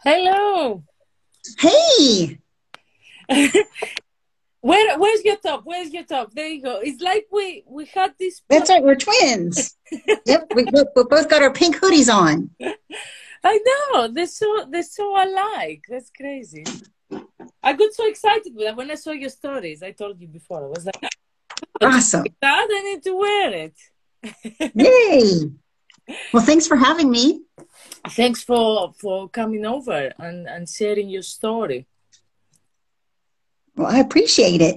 Hello. Hey, Where's your top? Where's your top? There you go. It's like we had this plan. that's right. We're twins. Yep, we both got our pink hoodies on. I know. They're so alike. That's crazy. I got so excited with that when I saw your stories. I told you before. I was like, oh, just Awesome. like that, I need to wear it. Yay. Well, thanks for having me. Thanks for coming over and sharing your story. Well, I appreciate it.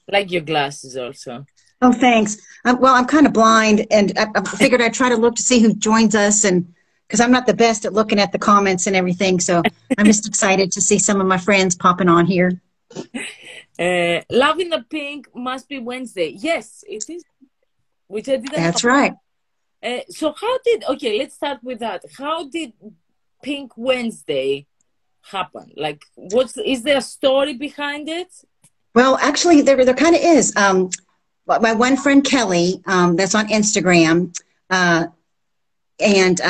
Like your glasses also. Oh, thanks. Well, I'm kind of blind, and I figured I'd try to look to see who joins us, and because I'm not the best at looking at the comments and everything, so I'm just excited to see some of my friends popping on here. Love in the Pink must be Wednesday. Yes, it is. Which I didn't That's know. right. So okay, let's start with that. How did Pink Wednesday happen? Like, is there a story behind it? Well, actually, there kind of is. My one friend Kelly, that's on Instagram, and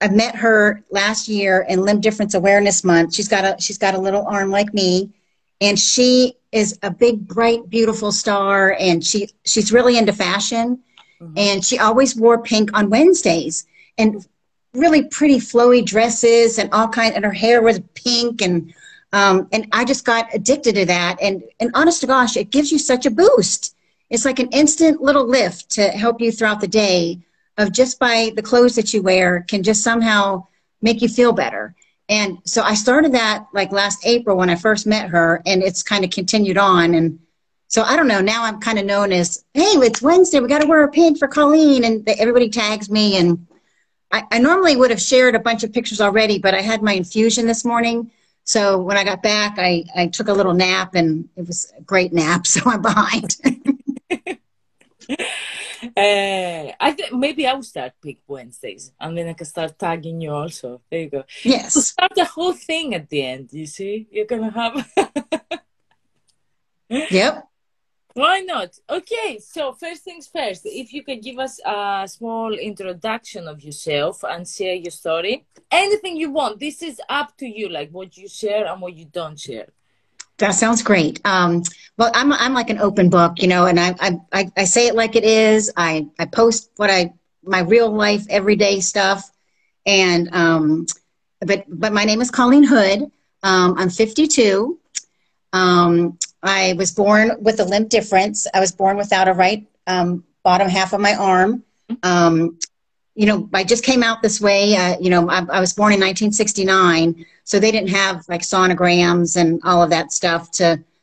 I met her last year in Limp Difference Awareness Month. She's got a little arm like me, and she is a big, bright, beautiful star, and she's really into fashion. Mm-hmm. And she always wore pink on Wednesdays, and really pretty flowy dresses and all kinds, and her hair was pink, and I just got addicted to that. And honest to gosh, it gives you such a boost. It's like an instant little lift to help you throughout the day, of just by the clothes that you wear can just somehow make you feel better. And so I started that like last April when I first met her, and it's kind of continued on. And so I don't know, now I'm kind of known as, hey, it's Wednesday, we got to wear a pink for Colleen, and everybody tags me. And I normally would have shared a bunch of pictures already, but I had my infusion this morning. So when I got back, I took a little nap, and it was a great nap, so I'm behind. I think maybe I'll start Pink Wednesdays, and then I can start tagging you also. There you go. Yes. So start the whole thing at the end. You see, you're gonna have. Yep. Why not? Okay, so first things first, if you could give us a small introduction of yourself and share your story. Anything you want. This is up to you, like what you share and what you don't share. That sounds great. Well, I'm like an open book, you know, and I say it like it is. I post my real life everyday stuff, and but my name is Colleen Hood. I'm 52. I was born with a limp difference. I was born without a right bottom half of my arm. You know, I just came out this way. You know, I was born in 1969, so they didn't have like sonograms and all of that stuff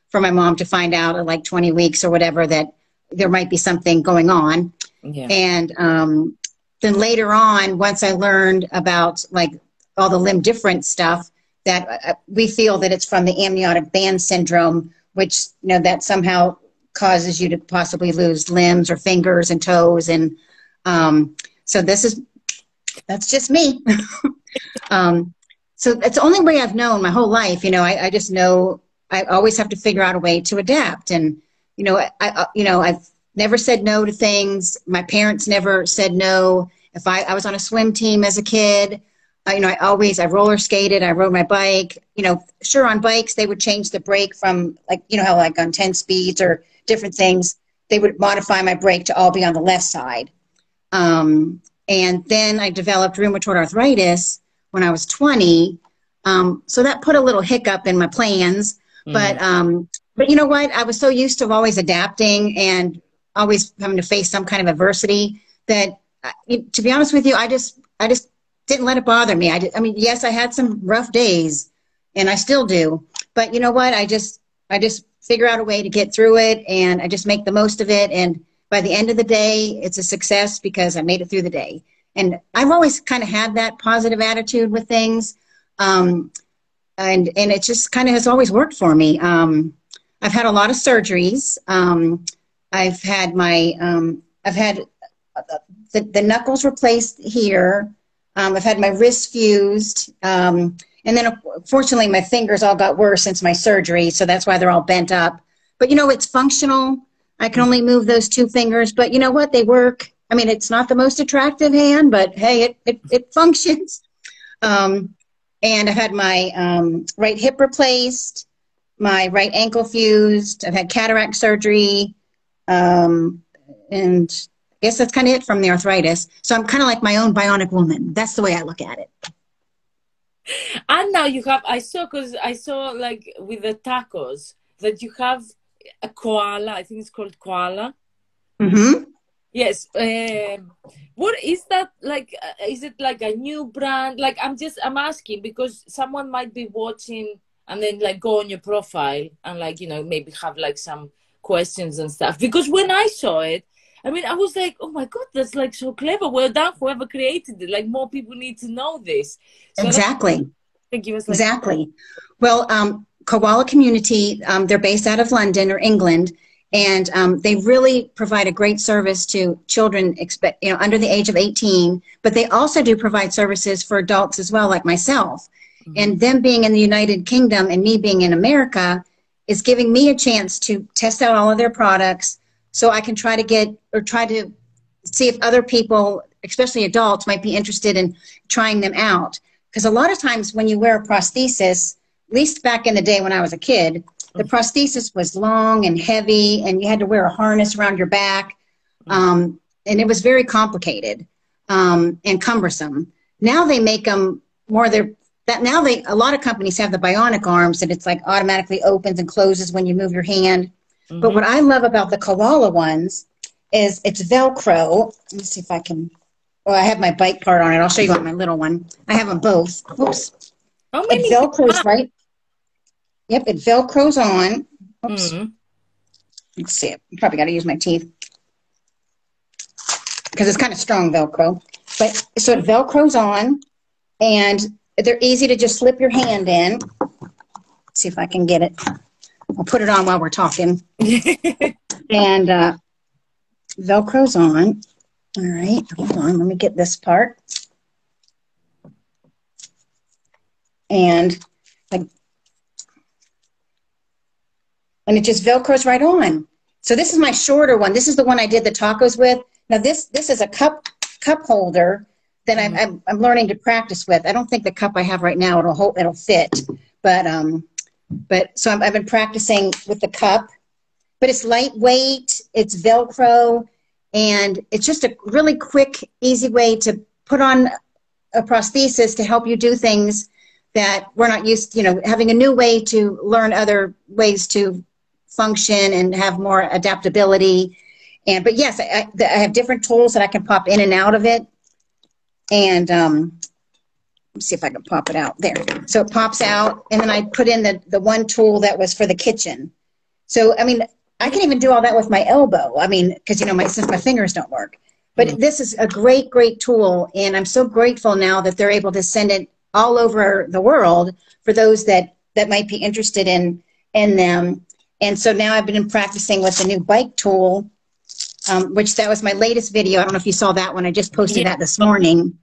for my mom to find out at like 20 weeks or whatever that there might be something going on. Yeah. And then later on, once I learned about like all the limb difference stuff, that we feel that it's from the amniotic band syndrome, which, you know, that somehow causes you to possibly lose limbs or fingers and toes. And so that's just me. So it's the only way I've known my whole life. You know, I just know I always have to figure out a way to adapt. And, you know, I've never said no to things. My parents never said no. If I was on a swim team as a kid, you know, I roller skated, I rode my bike, you know, sure, on bikes, they would change the brake from like, you know, how like on 10 speeds or different things, they would modify my brake to all be on the left side. And then I developed rheumatoid arthritis when I was 20. So that put a little hiccup in my plans, but you know what? I was so used to always adapting and always having to face some kind of adversity that, to be honest with you, I just didn't let it bother me. I mean, yes, I had some rough days, and I still do. But you know what? I just figure out a way to get through it, and I just make the most of it. And by the end of the day, it's a success because I made it through the day. And I've always kind of had that positive attitude with things, and it just kind of has always worked for me. I've had a lot of surgeries. I've had the knuckles replaced here. I've had my wrist fused. And then, fortunately, my fingers all got worse since my surgery, so that's why they're all bent up. But, you know, it's functional. I can only move those two fingers, but you know what? They work. I mean, it's not the most attractive hand, but hey, it functions. And I've had my right hip replaced, my right ankle fused. I've had cataract surgery. And I guess that's kind of it from the arthritis. So I'm kind of like my own bionic woman. That's the way I look at it. And now you have, because I saw like with the tacos that you have a koala. I think it's called koala. Mm-hmm. Yes. What is that like? Is it like a new brand? Like, I'm asking because someone might be watching and then like go on your profile and like, maybe have like some questions and stuff. Because when I saw it, I mean, I was like, oh my God, that's like so clever. Well done, whoever created it. Like, more people need to know this. So Exactly. give us like Exactly. Well, Koala Community, they're based out of London or England, and they really provide a great service to children under the age of 18, but they also do provide services for adults as well, like myself. Mm-hmm. And them being in the United Kingdom and me being in America is giving me a chance to test out all of their products so I can try to see if other people, especially adults, might be interested in trying them out. Because a lot of times when you wear a prosthesis, at least back in the day when I was a kid, the prosthesis was long and heavy and you had to wear a harness around your back. And it was very complicated and cumbersome. Now they make them a lot of companies have the bionic arms that it's like automatically opens and closes when you move your hand. Mm-hmm. But what I love about the Koala ones is it's Velcro. Let me see if I can. Well, I have my bike part on it. I'll show you on my little one. I have them both. Oops. How many? It Velcros, right? Yep, it Velcros on. Oops. Mm-hmm. Let's see it. Probably got to use my teeth because it's kind of strong Velcro. But so it Velcros on, and they're easy to just slip your hand in. Let's see if I can get it. I'll put it on while we're talking. And Velcro's on. All right, hold on. Let me get this part. And it just Velcros right on. So this is my shorter one. This is the one I did the tacos with. Now this is a cup holder that I'm learning to practice with. I don't think the cup I have right now it'll fit, but so I've been practicing with the cup. But it's lightweight. It's Velcro. And it's just a really quick, easy way to put on a prosthesis to help you do things that we're not used to, having a new way to learn other ways to function and have more adaptability. But yes, I have different tools that I can pop in and out of it. And let's see if I can pop it out there. So it pops out, and then I put in the one tool that was for the kitchen. So, I mean, I can even do all that with my elbow. I mean, because, since my fingers don't work. But this is a great, great tool. And I'm so grateful now that they're able to send it all over the world for those that might be interested in them. And so now I've been practicing with the new bike tool, which that was my latest video. I don't know if you saw that one. I just posted that this morning.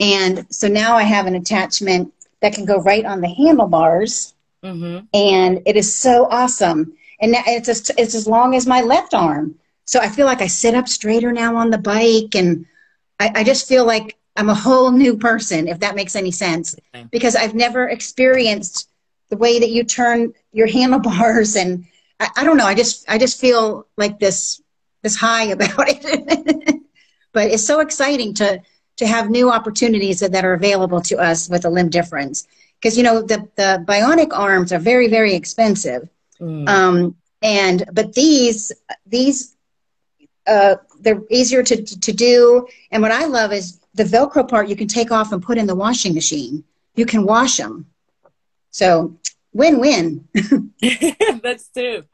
And so now I have an attachment that can go right on the handlebars. Mm-hmm. And it is so awesome. And it's as long as my left arm. So I feel like I sit up straighter now on the bike. And I just feel like I'm a whole new person, if that makes any sense. Okay. Because I've never experienced the way that you turn your handlebars. And I don't know. I just feel like this high about it. But it's so exciting to have new opportunities that are available to us with a limb difference. Because, the bionic arms are very, very expensive. But these they're easier to do. And what I love is the Velcro part you can take off and put in the washing machine. You can wash them. So win-win. That's true.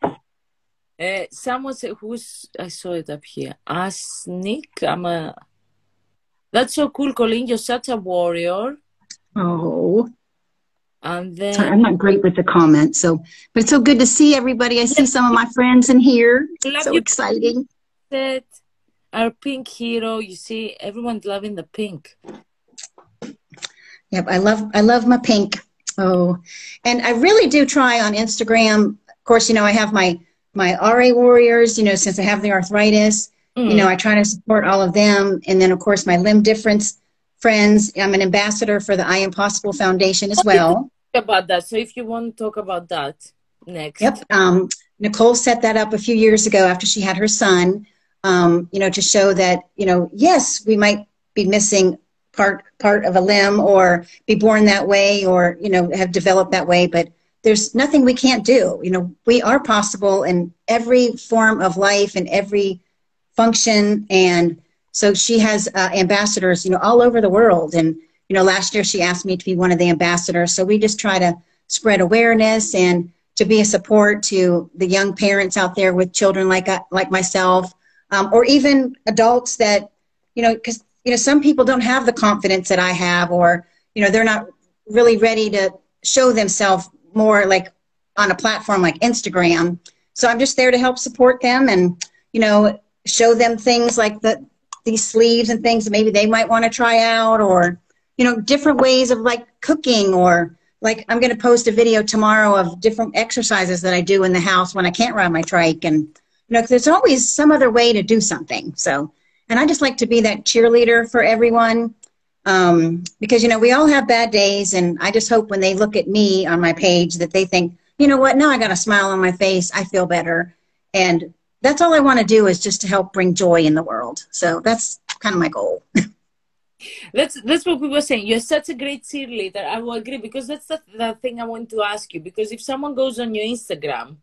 Someone said, I saw it up here. Asnik. That's so cool, Colleen. You're such a warrior. Oh. And then sorry, I'm not great with the comments, but it's so good to see everybody. I see some of my friends in here. So exciting. Our pink hero, you see, everyone's loving the pink. Yep, I love my pink. Oh, and I really do try on Instagram. Of course, I have my RA warriors, since I have the arthritis, I try to support all of them. And then of course my limb difference friends. I'm an ambassador for the I Am Possible Foundation as What did you well. think about that? So if you want to talk about that Yep. next. Nicole set that up a few years ago after she had her son, to show that, yes, we might be missing part of a limb or be born that way or, have developed that way, but there's nothing we can't do. We are possible in every form of life and every function. And so she has ambassadors, all over the world. And, last year she asked me to be one of the ambassadors. So we just try to spread awareness and to be a support to the young parents out there with children like myself, or even adults that, because, some people don't have the confidence that I have, or, they're not really ready to show themselves more like on a platform like Instagram. So I'm just there to help support them and, show them things like these sleeves and things that maybe they might want to try out, or, different ways of like cooking, or like I'm going to post a video tomorrow of different exercises that I do in the house when I can't ride my trike. And, 'cause there's always some other way to do something. So, and I just like to be that cheerleader for everyone. Because, we all have bad days. And I just hope when they look at me on my page that they think, you know what, now I got a smile on my face. I feel better. And that's all I want to do, is just to help bring joy in the world. So that's kind of my goal. That's what we were saying. You're such a great cheerleader. I will agree, because that's the thing I want to ask you. Because if someone goes on your Instagram,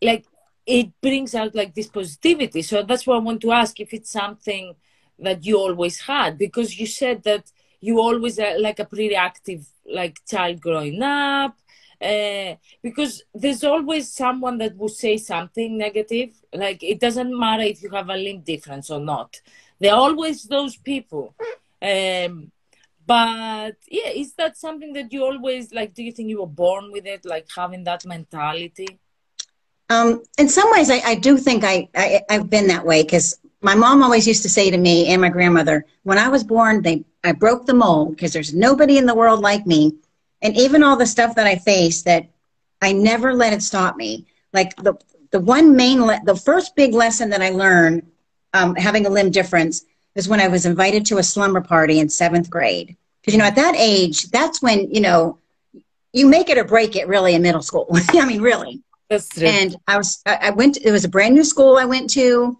like, it brings out like this positivity. So that's what I want to ask, if it's something that you always had, because you said that you always like a pretty active like child growing up. Because there's always someone that will say something negative. Like, it doesn't matter if you have a limb difference or not. There are always those people. But yeah, is that something that you always like? Do you think you were born with it, like having that mentality? In some ways, I do think I've been that way, because my mom always used to say to me and my grandmother, when I was born, I broke the mold, because there's nobody in the world like me. And even all the stuff that I faced, that I never let it stop me. Like the first big lesson that I learned, having a limb difference, is when I was invited to a slumber party in 7th grade. Because, at that age, that's when, you make it or break it really in middle school. I mean, really. That's true. And it was a brand new school I went to.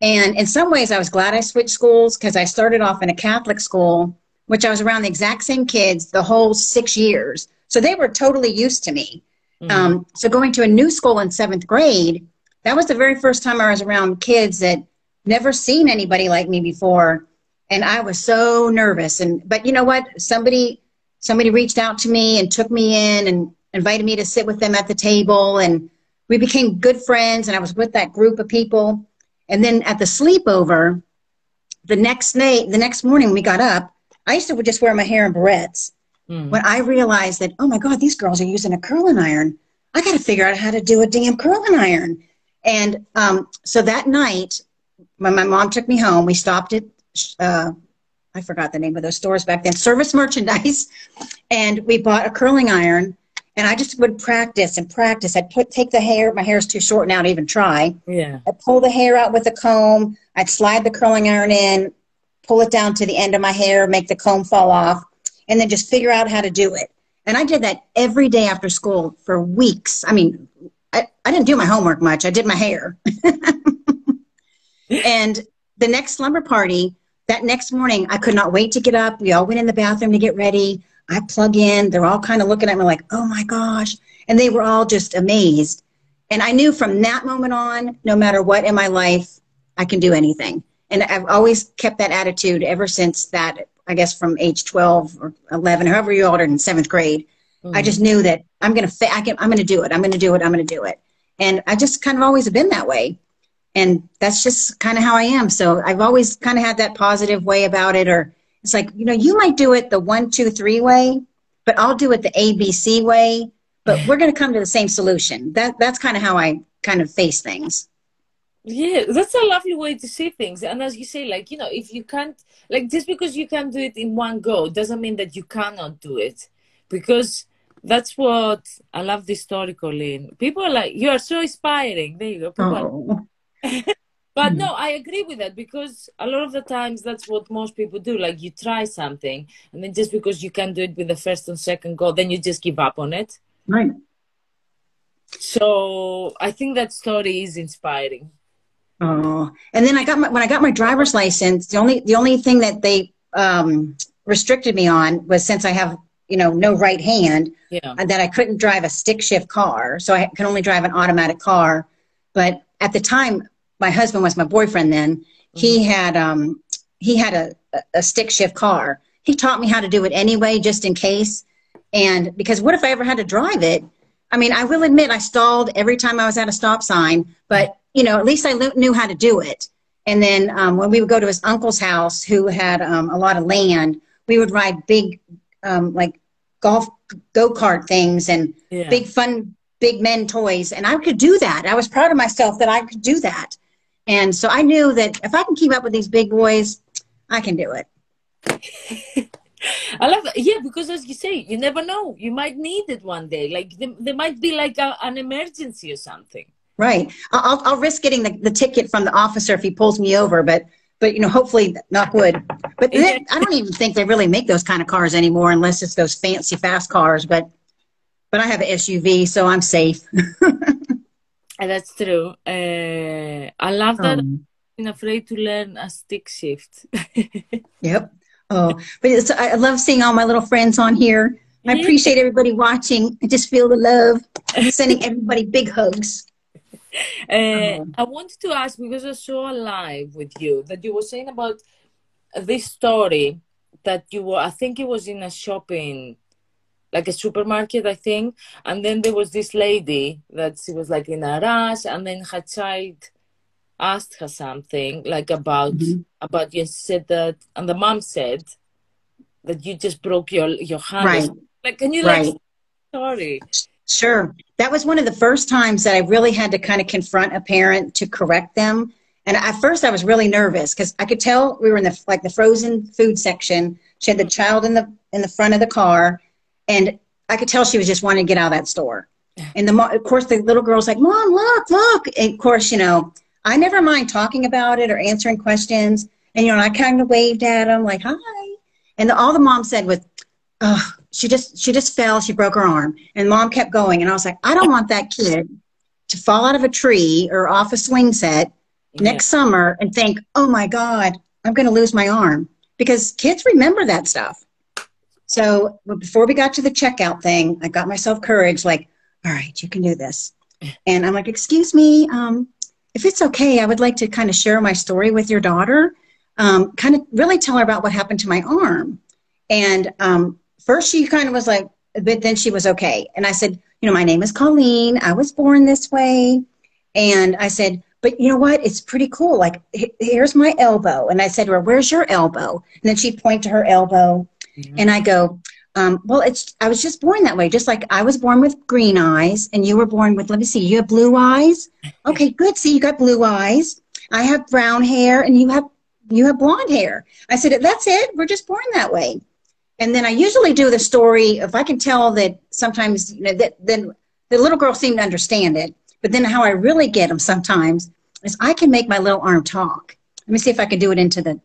And in some ways I was glad I switched schools, because I started off in a Catholic school, which I was around the exact same kids the whole 6 years. So they were totally used to me. So going to a new school in 7th grade, that was the very first time I was around kids that never seen anybody like me before. And I was so nervous. But you know what? Somebody reached out to me and took me in and invited me to sit with them at the table. And we became good friends. And I was with that group of people. And then at the sleepover, the next morning when we got up, I used to just wear my hair in barrettes. When I realized that, oh my God, these girls are using a curling iron. I got to figure out how to do a damn curling iron. And so that night, when my mom took me home, we stopped at, I forgot the name of those stores back then, Service Merchandise. And we bought a curling iron. And I just would practice and practice. I'd take the hair. My hair is too short now to even try. Yeah. I'd pull the hair out with a comb. I'd slide the curling iron in, pull it down to the end of my hair, make the comb fall off, and then just figure out how to do it. And I did that every day after school for weeks. I mean, I didn't do my homework much. I did my hair. And the next slumber party, that next morning, I could not wait to get up. We all went in the bathroom to get ready. I plug in. They're all kind of looking at me like, oh my gosh. And they were all just amazed. And I knew from that moment on, no matter what in my life, I can do anything. And I've always kept that attitude ever since that, I guess from age 12 or 11, however you ordered in 7th grade. I just knew that I'm going to do it. I'm going to do it. I'm going to do it. And I just kind of always have been that way. And that's just kind of how I am. So I've always kind of had that positive way about it. Or it's like, you might do it the 1, 2, 3 way, but I'll do it the ABC way. But we're going to come to the same solution. That's kind of how I kind of face things. Yeah, that's a lovely way to see things. And as you say, like, if you can't, like, just because you can't do it in one go doesn't mean that you cannot do it. Because that's what I love this story, Colleen. People are like, you are so inspiring. There you go. People But no, I agree with that because a lot of the times that's what most people do. Like you try something and then just because you can't do it with the first and second go, then you just give up on it. Right. So I think that story is inspiring. Oh, and then when I got my driver's license, the only thing that they restricted me on was, since I have, no right hand, Yeah. that I couldn't drive a stick shift car. So I can only drive an automatic car. But at the time, my husband was my boyfriend then. He had a stick shift car. He taught me how to do it anyway, just in case. And because what if I ever had to drive it? I mean, I will admit I stalled every time I was at a stop sign, but at least I knew how to do it. And then when we would go to his uncle's house, who had a lot of land, we would ride big, like golf go-kart things and big fun, big men toys. And I could do that. I was proud of myself that I could do that. And so I knew that if I can keep up with these big boys, I can do it. I love that. Yeah, because as you say, you never know. You might need it one day. Like there might be like an emergency or something. Right. I'll risk getting the ticket from the officer if he pulls me over, but hopefully, knock wood. But I don't even think they really make those kind of cars anymore, unless it's those fancy fast cars. But I have an SUV, so I'm safe. And that's true. I love that. I'm afraid to learn a stick shift. Yep. Oh, but I love seeing all my little friends on here. I appreciate everybody watching. I just feel the love. I'm sending everybody big hugs. I wanted to ask, because I saw a live with you that you were saying about this story that you were, I think it was in a shopping, like a supermarket, I think. And then there was this lady that she was like in a rush, and then her child asked her something like about you, said that, and the mom said that you just broke your hand. Right. Like, can you like story? Sure. That was one of the first times that I really had to kind of confront a parent to correct them. And at first I was really nervous because I could tell we were in the frozen food section. She had the child in the front of the car, and I could tell she was just wanting to get out of that store. And of course the little girl's like, "Mom, look." And of course, I never mind talking about it or answering questions. And, I kind of waved at them like, "Hi." And all the mom said was, "Oh, she just fell. She broke her arm." And mom kept going. And I was like, I don't want that kid to fall out of a tree or off a swing set next summer and think, "Oh my God, I'm going to lose my arm." Because kids remember that stuff. So before we got to the checkout thing, I got myself courage, like, "All right, you can do this." And I'm like, "Excuse me, if it's okay, I would like to kind of share my story with your daughter, kind of really tell her about what happened to my arm." And first she kind of was like, but then she was okay. And I said, "My name is Colleen. I was born this way." And I said, "But you know what? It's pretty cool. Like, here's my elbow." And I said to her, "Where's your elbow?" And then she'd point to her elbow. And I go, "Well, I was just born that way. Just like I was born with green eyes and you were born with, let me see, you have blue eyes. Okay, good. See, you got blue eyes. I have brown hair and you have blonde hair." I said, "That's it. We're just born that way." And then I usually do the story, if I can tell that sometimes, then the little girl seemed to understand it. But then how I really get them sometimes is I can make my little arm talk. Let me see if I can do it into the,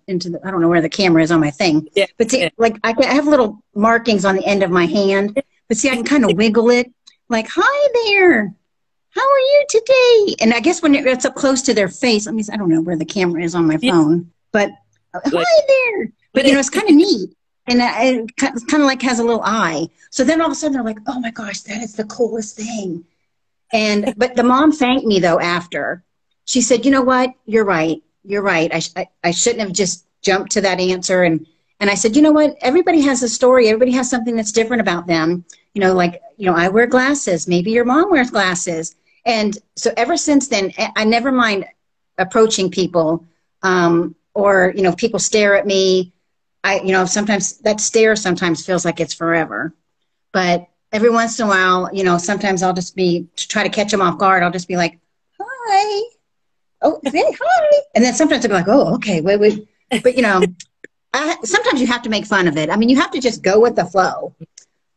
I don't know where the camera is on my thing. Yeah. But see, like I have little markings on the end of my hand. But see, I can kind of wiggle it. Like, "Hi there. How are you today?" And I guess when it's up close to their face, I don't know where the camera is on my phone. But, "Hi there." But, it's kind of neat. And it kind of like has a little eye. So then all of a sudden they're like, "Oh my gosh, that is the coolest thing." But the mom thanked me though after. She said, "You know what? You're right. You're right. I shouldn't have just jumped to that answer." And I said, "You know what? Everybody has a story. Everybody has something that's different about them. I wear glasses. Maybe your mom wears glasses." And so ever since then, I never mind approaching people, or, people stare at me. Sometimes that stare sometimes feels like it's forever. But every once in a while, sometimes I'll just to try to catch them off guard. I'll just be like, "Hi." "Oh, hey, hi." And then sometimes I'll be like, "Oh, okay, wait." But, sometimes you have to make fun of it. I mean, you have to just go with the flow.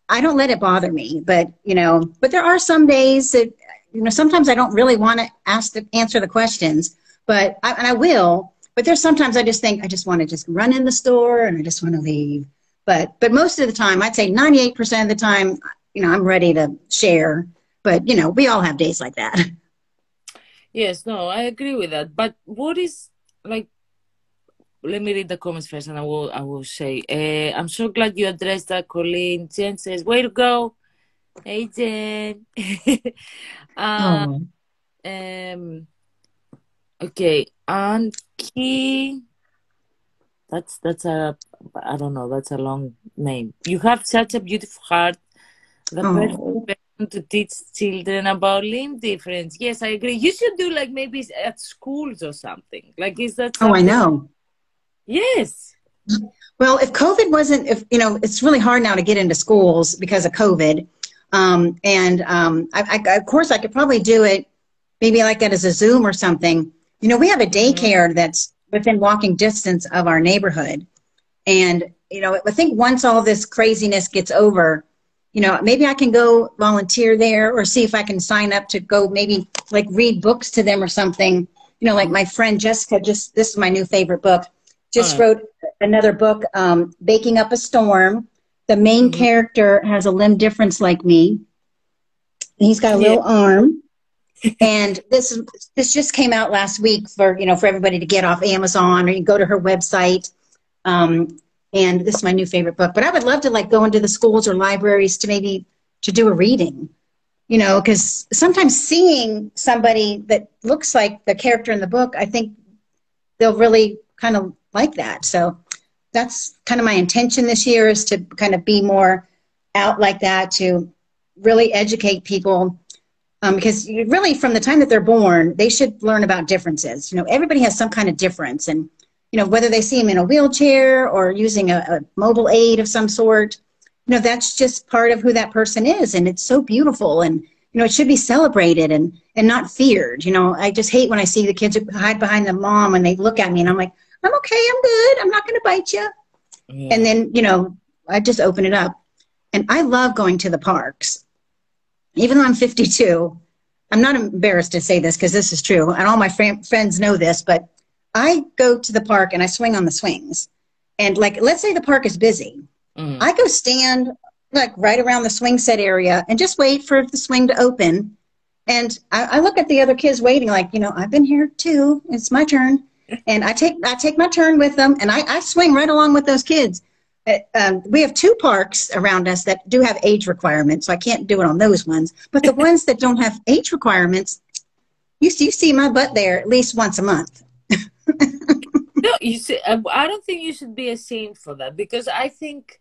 I don't let it bother me. But there are some days that, sometimes I don't really want to answer the questions. and I will. But there's sometimes I just think I just want to just run in the store and I just want to leave. But most of the time, I'd say 98% of the time, I'm ready to share. But we all have days like that. Yes, no, I agree with that. But what is like? Let me read the comments first, and I will say. I'm so glad you addressed that, Colleen. Jen says, "Way to go, hey Jen." uh, Oh, um. Okay, Anki. That's a I don't know. That's a long name. You have such a beautiful heart. The perfect oh, person to teach children about limb difference. Yes, I agree. You should do like maybe at schools or something. Like, is that oh, I something? know. Yes. Well, if COVID wasn't, if it's really hard now to get into schools because of COVID. Of course, I could probably do it maybe like that as a Zoom or something. We have a Mm-hmm. daycare that's within walking distance of our neighborhood. And, I think once all this craziness gets over, maybe I can go volunteer there or see if I can sign up to go maybe like read books to them or something. Like my friend Jessica, this is my new favorite book, All just right. wrote another book, Baking Up a Storm. The main Mm-hmm. character has a limb difference like me. He's got a Yeah. little arm. And this just came out last week for everybody to get off Amazon, or you can go to her website. And this is my new favorite book. But I would love to like go into the schools or libraries to do a reading, because sometimes seeing somebody that looks like the character in the book, I think they'll really kind of like that. So that's kind of my intention this year, is to kind of be more out like that, to really educate people. Because really, from the time that they're born, they should learn about differences. Everybody has some kind of difference. And, whether they see them in a wheelchair or using a mobile aid of some sort, that's just part of who that person is. And it's so beautiful. And, it should be celebrated and not feared. I just hate when I see the kids hide behind the mom and they look at me and I'm like, I'm okay, I'm good, I'm not going to bite you. And Yeah. then, I just open it up. And I love going to the parks. Even though I'm 52, I'm not embarrassed to say this because this is true, and all my friends know this, but I go to the park and I swing on the swings. And like, let's say the park is busy. Mm-hmm. I go stand like right around the swing set area and just wait for the swing to open. And I look at the other kids waiting, like, I've been here too. It's my turn. And I take my turn with them, and I swing right along with those kids. We have two parks around us that do have age requirements, so I can't do it on those ones. But the ones that don't have age requirements, you see my butt there at least once a month. No, you see, I don't think you should be ashamed for that, because I think,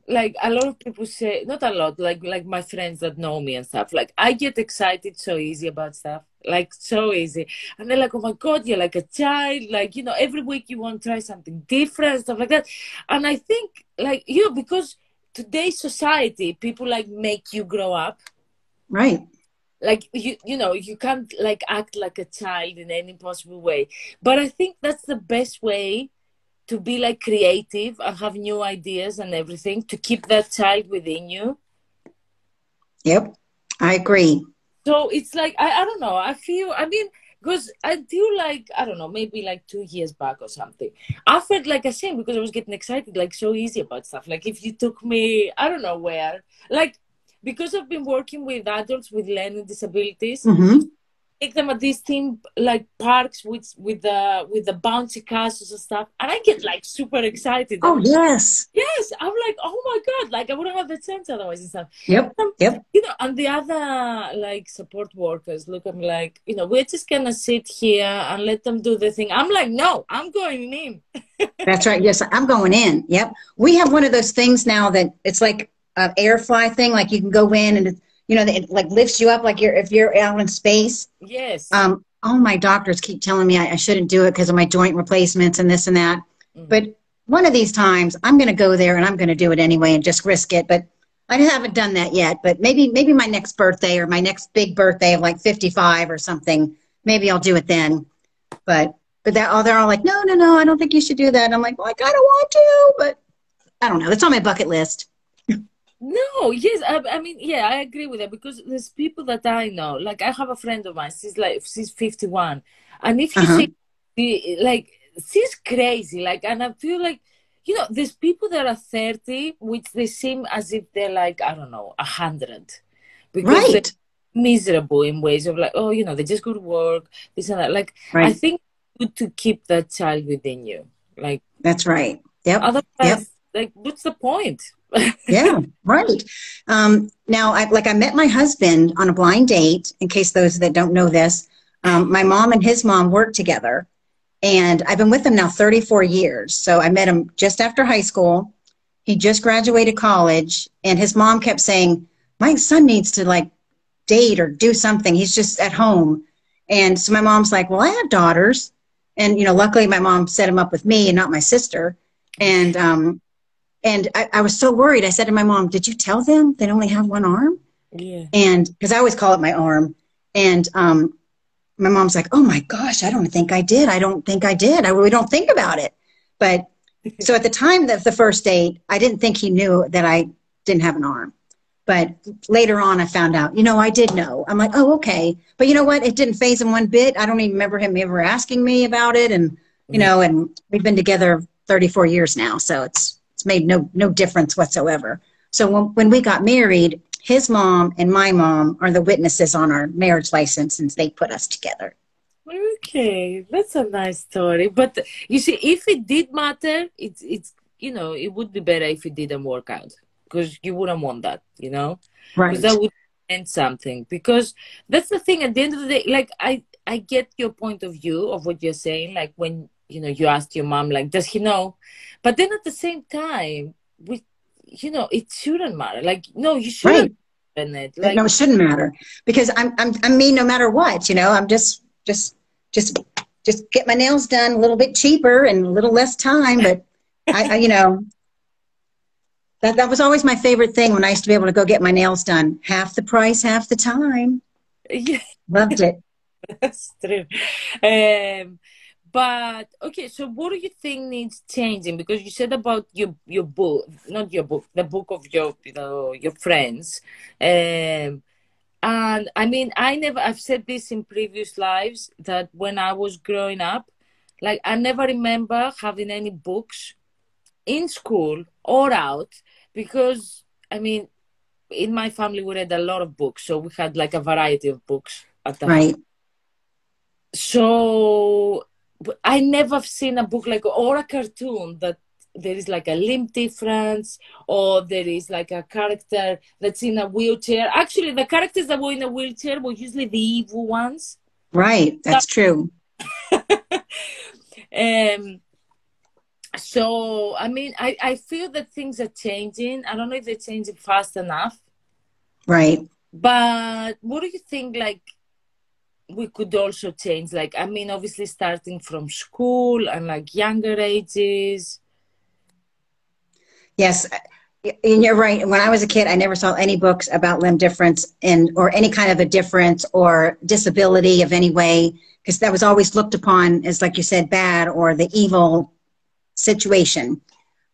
like, a lot of people say, not a lot, like my friends that know me and stuff, like, I get excited so easy about stuff, like, so easy. And they're like, oh my God, you're like a child, like, every week you want to try something different, stuff like that. And I think, like, because today's society, people like make you grow up. Right. Like, you can't like act like a child in any possible way. But I think that's the best way to be like creative and have new ideas and everything, to keep that child within you. Yep. I agree. So it's like, I don't know, because until like, I don't know, maybe like 2 years back or something, I felt like a shame because I was getting excited, like so easy about stuff. Like if you took me, I don't know where, like, because I've been working with adults with learning disabilities, Mm-hmm. take them at these theme like parks with the bouncy castles and stuff, and I get like super excited. Oh, yes. Yes, I'm like, oh my God, like I wouldn't have the chance otherwise and stuff. Yep. Yep. And the other like support workers look at me like, we're just gonna sit here and let them do the thing. I'm like, no, I'm going in. That's right. Yes, I'm going in. Yep. We have one of those things now that it's like an air fly thing. Like you can go in and it like lifts you up like if you're out in space. Yes. All my doctors keep telling me I shouldn't do it because of my joint replacements and this and that. Mm-hmm. But one of these times I'm going to go there and I'm going to do it anyway and just risk it. But I haven't done that yet. But maybe my next birthday or my next big birthday of like 55 or something, maybe I'll do it then. But they're all like, no, I don't think you should do that. And I'm like, well, I kind of want to, but I don't know. It's on my bucket list. No, yes, I mean, yeah, I agree with that, because there's people that I know. Like, I have a friend of mine. She's 51, And if you Uh-huh. say, like, she's crazy, like, and I feel like, there's people that are 30, which they seem as if they're like, I don't know, 100, because they're Right. miserable in ways of like, oh, they just go to work, this and that. Like, I Right. think it's good to keep that child within you. Like, That's right. Yep. Yep. otherwise, like, what's the point? Yeah, right. Now, I met my husband on a blind date. In case those that don't know this, my mom and his mom worked together, and I've been with him now 34 years. So I met him just after high school. He just graduated college, and his mom kept saying, "My son needs to like date or do something. He's just at home." And so my mom's like, "Well, I have daughters," and luckily my mom set him up with me and not my sister. And I was so worried. I said to my mom, "Did you tell them they only have one arm?" Yeah. And because I always call it my arm. And my mom's like, "Oh my gosh, I don't think I did. I don't think I did. I really don't think about it." But so at the time of the first date, I didn't think he knew that I didn't have an arm. But later on, I found out, I did know. I'm like, oh, okay. But you know what? It didn't faze him one bit. I don't even remember him ever asking me about it. And, Yeah. and we've been together 34 years now. So it's made no difference whatsoever. So when we got married, his mom and my mom are the witnesses on our marriage license since they put us together. Okay, that's a nice story. But you see, if it did matter, it would be better if it didn't work out, because you wouldn't want that, because Right. that would mean something. Because that's the thing. At the end of the day, like, I get your point of view of what you're saying. Like, when you asked your mom, like, does he know? But then at the same time, it shouldn't matter. Like, no, you shouldn't. Right. It. No, Like, it shouldn't matter because I'm me no matter what. I'm just get my nails done a little bit cheaper and a little less time. But I that was always my favorite thing when I used to be able to go get my nails done. Half the price, half the time. yeah. Loved it. That's true. Um, but okay, so what do you think needs changing? Because you said about your book, not your book, the book of your friends. And I mean, I've said this in previous lives that when I was growing up, like, I never remember having any books in school or out, because I mean, in my family we read a lot of books, so we had like a variety of books at the house. Right. So I never seen a book like, or a cartoon that there is like a limb difference, or there is like a character that's in a wheelchair. Actually, the characters that were in a wheelchair were usually the evil ones. Right. That's true. um, so I mean, I feel that things are changing. I don't know if they're changing fast enough. Right. But what do you think, like, we could also change? Like, I mean, obviously starting from school and like younger ages. Yes. And you're right. When I was a kid, I never saw any books about limb difference or any kind of a difference or disability of any way, because that was always looked upon as, like you said, bad or the evil situation.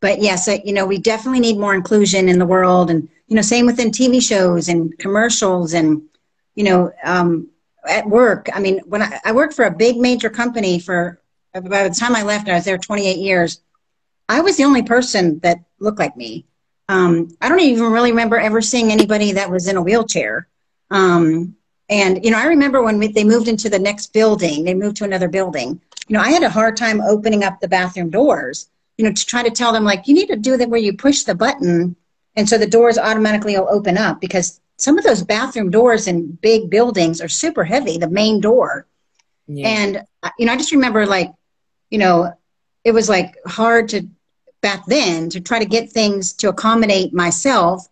But yes, we definitely need more inclusion in the world, and same within TV shows and commercials, and at work. I mean, when I worked for a big major company by the time I left, I was there 28 years. I was the only person that looked like me. I don't even really remember ever seeing anybody that was in a wheelchair. And I remember when they moved into the next building, they moved to another building. I had a hard time opening up the bathroom doors, to try to tell them, like, you need to do that where you push the button, and so the doors automatically will open up, because some of those bathroom doors in big buildings are super heavy, the main door. Yeah. And, I just remember, like, it was like hard to back then to try to get things to accommodate myself.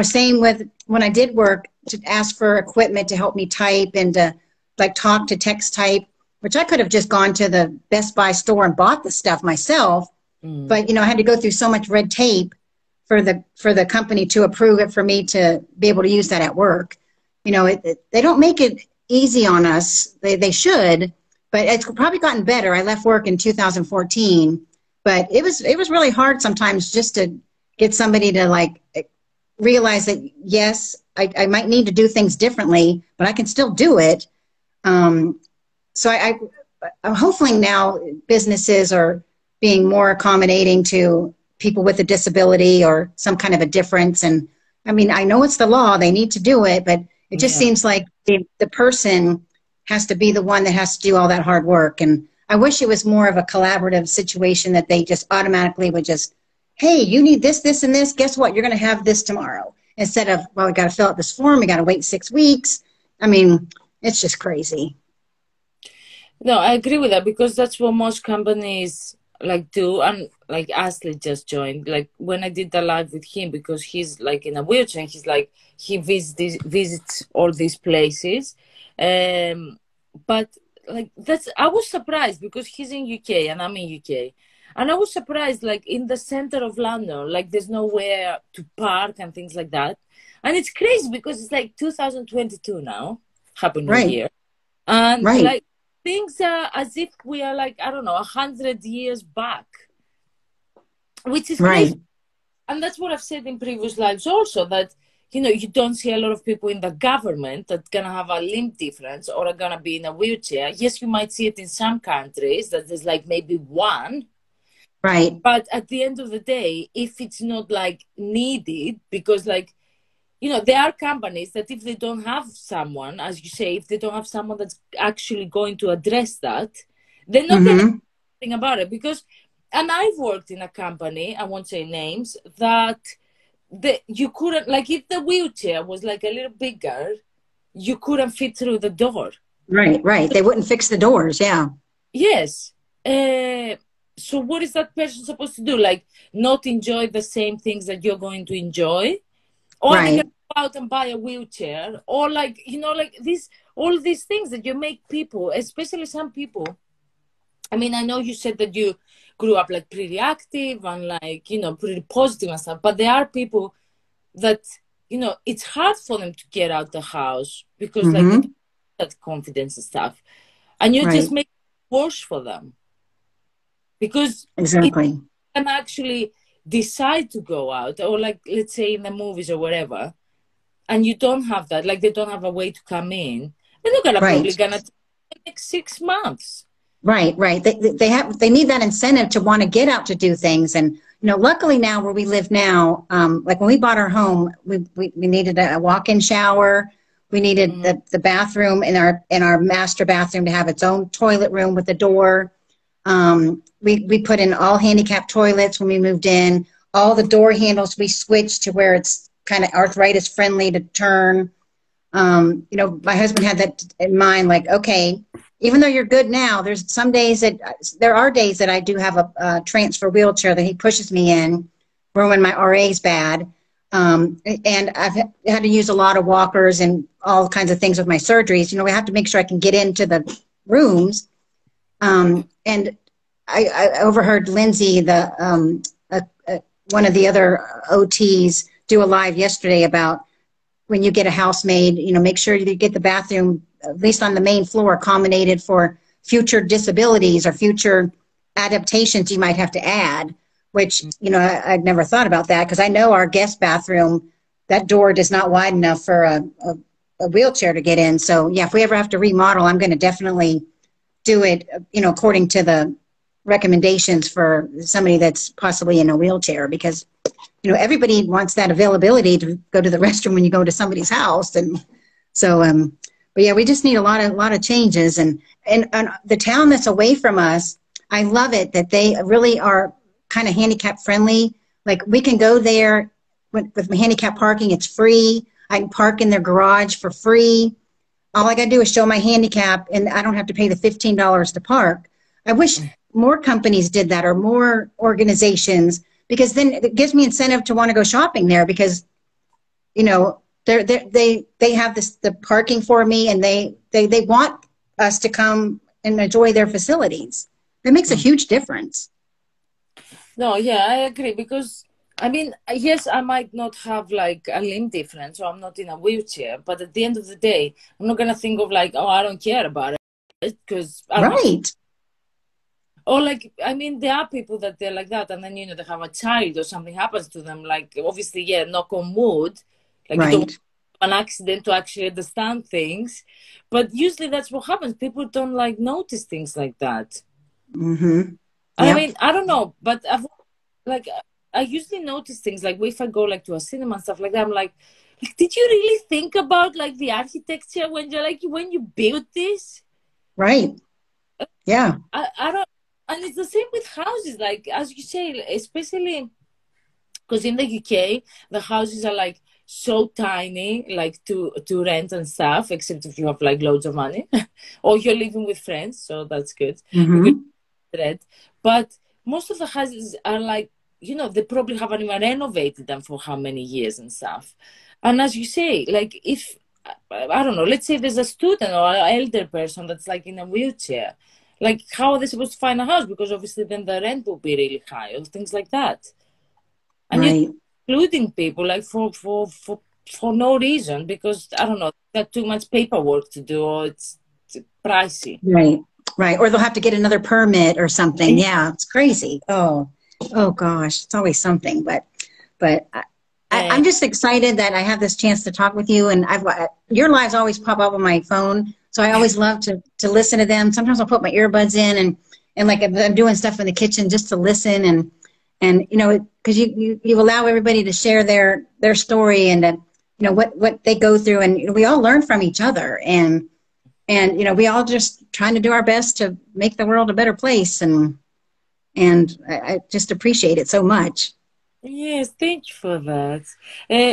Same with when I did work, to ask for equipment to help me type and to like talk to text type, which I could have just gone to the Best Buy store and bought the stuff myself. But, I had to go through so much red tape for the company to approve it for me to be able to use that at work. They don't make it easy on us. They should, but it's probably gotten better. I left work in 2014, but it was really hard sometimes just to get somebody to like realize that, yes, I might need to do things differently, but I can still do it. So hopefully now businesses are being more accommodating to people with a disability or some kind of a difference. And I mean, I know it's the law, they need to do it, but it just Yeah. seems like the person has to be the one that has to do all that hard work. And I wish it was more of a collaborative situation that they just automatically would just, hey, you need this, this, and this. Guess what? You're going to have this tomorrow. Instead of, well, we got to fill out this form. We got to wait 6 weeks. I mean, it's just crazy. No, I agree with that because that's what most companies like do. And like Ashley just joined. Like when I did the live with him, because he's like in a wheelchair, he's like he visits all these places. Um, but like that's I was surprised because he's in UK and I'm in UK. And I was surprised, like in the center of London, like there's nowhere to park and things like that. And it's crazy because it's like 2022 now. Happy New Right, Year. And right, like things are as if we are like, I don't know, 100 years back, which is right. crazy. And that's what I've said in previous lives also, that, you know, you don't see a lot of people in the government that gonna have a limb difference or are gonna be in a wheelchair. Yes, you might see it in some countries that there's like maybe one, Right. but at the end of the day, if it's not like needed, because like, you know, there are companies that if they don't have someone, as you say, if they don't have someone that's actually going to address that, they're not going to do Mm-hmm. anything about it. Because, and I've worked in a company, I won't say names, that you couldn't, like, if the wheelchair was like a little bigger, you couldn't fit through the door. Right, right. They wouldn't fix the doors. Yeah. Yes. So what is that person supposed to do? Like, not enjoy the same things that you're going to enjoy? Or they can Right. go out and buy a wheelchair, or like, you know, like these all these things that you make people, especially some people. I mean, I know you said that you grew up like pretty active and like, you know, pretty positive and stuff, but there are people that, you know, it's hard for them to get out the house because like they don't Mm-hmm. have that confidence and stuff, and you just Right. make it worse for them because it Exactly. can actually decide to go out, or like let's say in the movies or whatever, and you don't have that, like they don't have a way to come in, they're not gonna Right. probably gonna take the next 6 months. Right. Right. They need that incentive to want to get out to do things. And luckily now where we live now, like when we bought our home, we needed a walk-in shower. We needed Mm. the bathroom in our master bathroom to have its own toilet room with a door. We put in all handicap toilets when we moved in. All the door handles we switched to where it's kind of arthritis friendly to turn. My husband had that in mind, like, okay, even though you're good now, there are days that I do have a transfer wheelchair that he pushes me in when my RA's bad. And I've had to use a lot of walkers and all kinds of things with my surgeries. We have to make sure I can get into the rooms. And I overheard Lindsay, one of the other OTs, do a live yesterday about when you get a housemaid, make sure you get the bathroom, at least on the main floor, accommodated for future disabilities or future adaptations you might have to add, which, I'd never thought about that because I know our guest bathroom, that door is not wide enough for a wheelchair to get in. So, yeah, if we ever have to remodel, I'm going to definitely do it, according to the recommendations for somebody that's possibly in a wheelchair because everybody wants that availability to go to the restroom when you go to somebody's house. And so, but yeah, we just need a lot of changes. And the town that's away from us, I love it that they really are kind of handicap friendly. Like we can go there with handicap parking. It's free. I can park in their garage for free. All I got to do is show my handicap and I don't have to pay the $15 to park. I wish more companies did that or more organizations, because then it gives me incentive to want to go shopping there because, they have the parking for me and they want us to come and enjoy their facilities. It makes a huge difference. No, yeah, I agree because I mean, yes, I might not have like a limb difference or I'm not in a wheelchair, but at the end of the day, I'm not gonna think of like, oh, I don't care about it because I don't have to. Right. Or like, I mean, there are people that they're like that, and then they have a child or something happens to them. Like, obviously, yeah, knock on wood, like you don't Right. an accident to actually understand things. But usually that's what happens. People don't like notice things like that. Mm-hmm. I Yep. mean, I don't know, but like I usually notice things like if I go like to a cinema and stuff like that. I'm like, did you really think about like the architecture when you're like when you built this? Right. Yeah. I don't, and it's the same with houses. Like as you say, especially because in the UK the houses are like so tiny, like to rent and stuff. Except if you have like loads of money, or you're living with friends, so that's good. You could Mm-hmm. rent, but most of the houses are like they probably haven't even renovated them for how many years and stuff. And as you say, like if I don't know, let's say there's a student or an elder person that's like in a wheelchair, like how are they supposed to find a house? Because obviously then the rent will be really high or things like that. And you're Right. excluding people like for no reason because I don't know, got too much paperwork to do or it's pricey. Right. Right. Or they'll have to get another permit or something. Yeah. It's crazy. Oh, oh gosh. It's always something. But Yeah. I'm just excited that I have this chance to talk with you. And your lives always pop up on my phone. So I always love to listen to them. Sometimes I'll put my earbuds in and like if I'm doing stuff in the kitchen just to listen and because you allow everybody to share their story and what they go through and we all learn from each other and we all just trying to do our best to make the world a better place and I just appreciate it so much. Yes, thank you for that.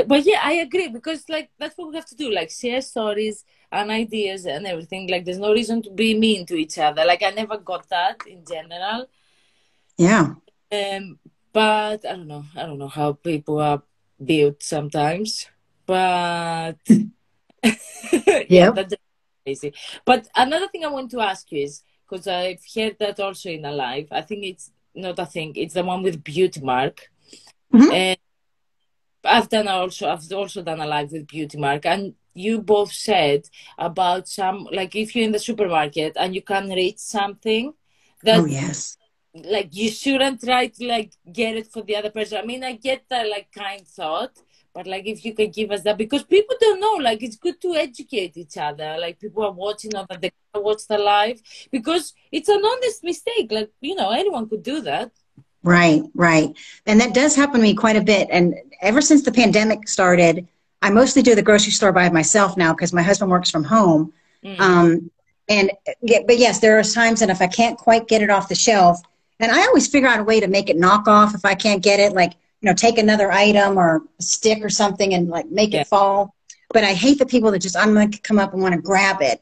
But yeah, I agree because like that's what we have to do, like share stories and ideas and everything. Like there's no reason to be mean to each other. Like I never got that in general. Yeah. Um, but I don't know how people are built sometimes. But yeah, Yep. that's crazy. But another thing I want to ask you is because I've heard that also in a live. I think it's not a thing. It's the one with beauty mark. Hmm. I've also done a live with Beauty Mark, and you both said about some like if you're in the supermarket and you can't reach something Oh that yes. like you shouldn't try to like get it for the other person. I mean, I get that like kind thought, but like if you could give us that because people don't know, like it's good to educate each other. Like people are watching or that they watch the live because it's an honest mistake. Like anyone could do that. Right, right. And that does happen to me quite a bit. And ever since the pandemic started, I mostly do the grocery store by myself now because my husband works from home. Mm. Um, but yes, there are times that if I can't quite get it off the shelf, and I always figure out a way to make it knock off if I can't get it, like, take another item or a stick or something and like make Yeah. it fall. But I hate the people that just automatically come up and want to grab it.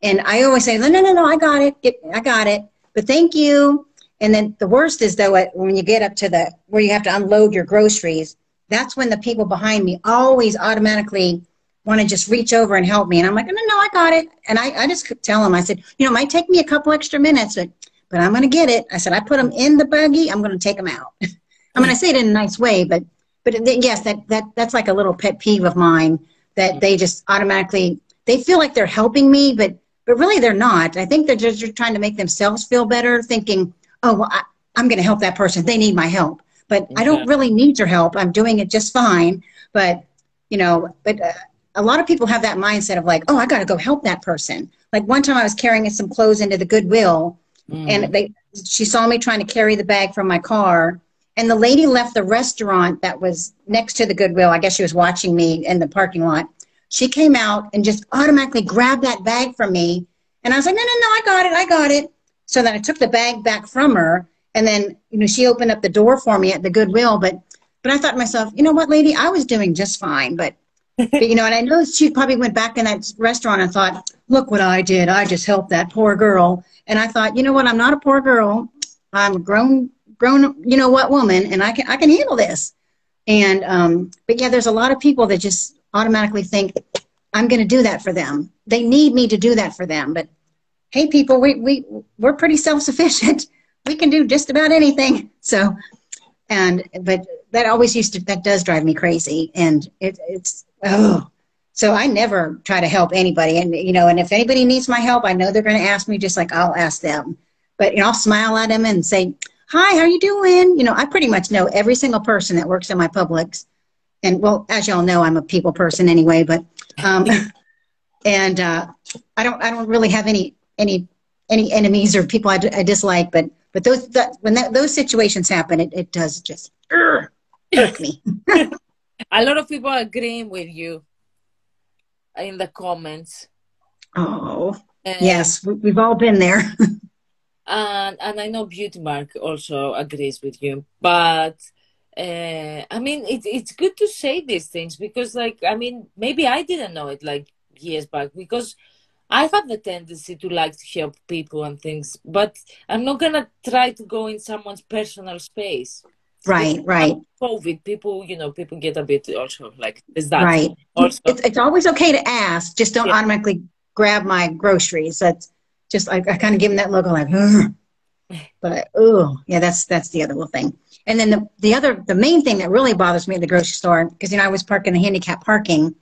And I always say, no, no, no, no, I got it. I got it. But thank you. And then the worst is though, when you get up to where you have to unload your groceries, that's when the people behind me always automatically want to just reach over and help me. And I'm like, no, no, I got it. And I just tell them, I said, it might take me a couple extra minutes, but I'm going to get it. I said, I put them in the buggy. I'm going to take them out. I mean, I say it in a nice way, but yes, that's like a little pet peeve of mine that they just automatically, they feel like they're helping me, but really they're not. I think they're just trying to make themselves feel better, thinking, oh, well, I'm going to help that person. They need my help. But I Yeah. don't really need your help. I'm doing it just fine. But, a lot of people have that mindset of like, oh, I got to go help that person. Like one time I was carrying some clothes into the Goodwill and Mm. she saw me trying to carry the bag from my car. And the lady left the restaurant that was next to the Goodwill. I guess she was watching me in the parking lot. She came out and just automatically grabbed that bag from me. And I was like, no, no, no, I got it. I got it. So then I took the bag back from her. And then, she opened up the door for me at the Goodwill. But I thought to myself, you know what, lady, I was doing just fine. But and I know she probably went back in that restaurant and thought, look what I did. I just helped that poor girl. And I thought, you know what, I'm not a poor girl. I'm a grown, what woman, and I can handle this. And but yeah, there's a lot of people that just automatically think I'm going to do that for them. They need me to do that for them. But hey, people, we're pretty self-sufficient. We can do just about anything. So, but that does drive me crazy. And it's, oh, so I never try to help anybody. And, and if anybody needs my help, I know they're going to ask me just like I'll ask them. But, I'll smile at them and say, hi, how you doing? I pretty much know every single person that works in my Publix. And well, as y'all know, I'm a people person anyway, but And I don't really have any enemies or people I dislike, but when those situations happen, it does just irk me. A lot of people are agreeing with you in the comments. Oh, yes, we've all been there. And I know Beauty Mark also agrees with you, but I mean, it's good to say these things because, like, I mean, maybe I didn't know it like years back because I have the tendency to like to help people and things, but I'm not gonna try to go in someone's personal space. Right, right. COVID, people, people get a bit also like, is that right? Also, it's always okay to ask. Just don't automatically grab my groceries. That's just I kind of give them that look like, ugh. But oh yeah, that's the other little thing. And then the main thing that really bothers me at the grocery store, because I was parking the handicap parking,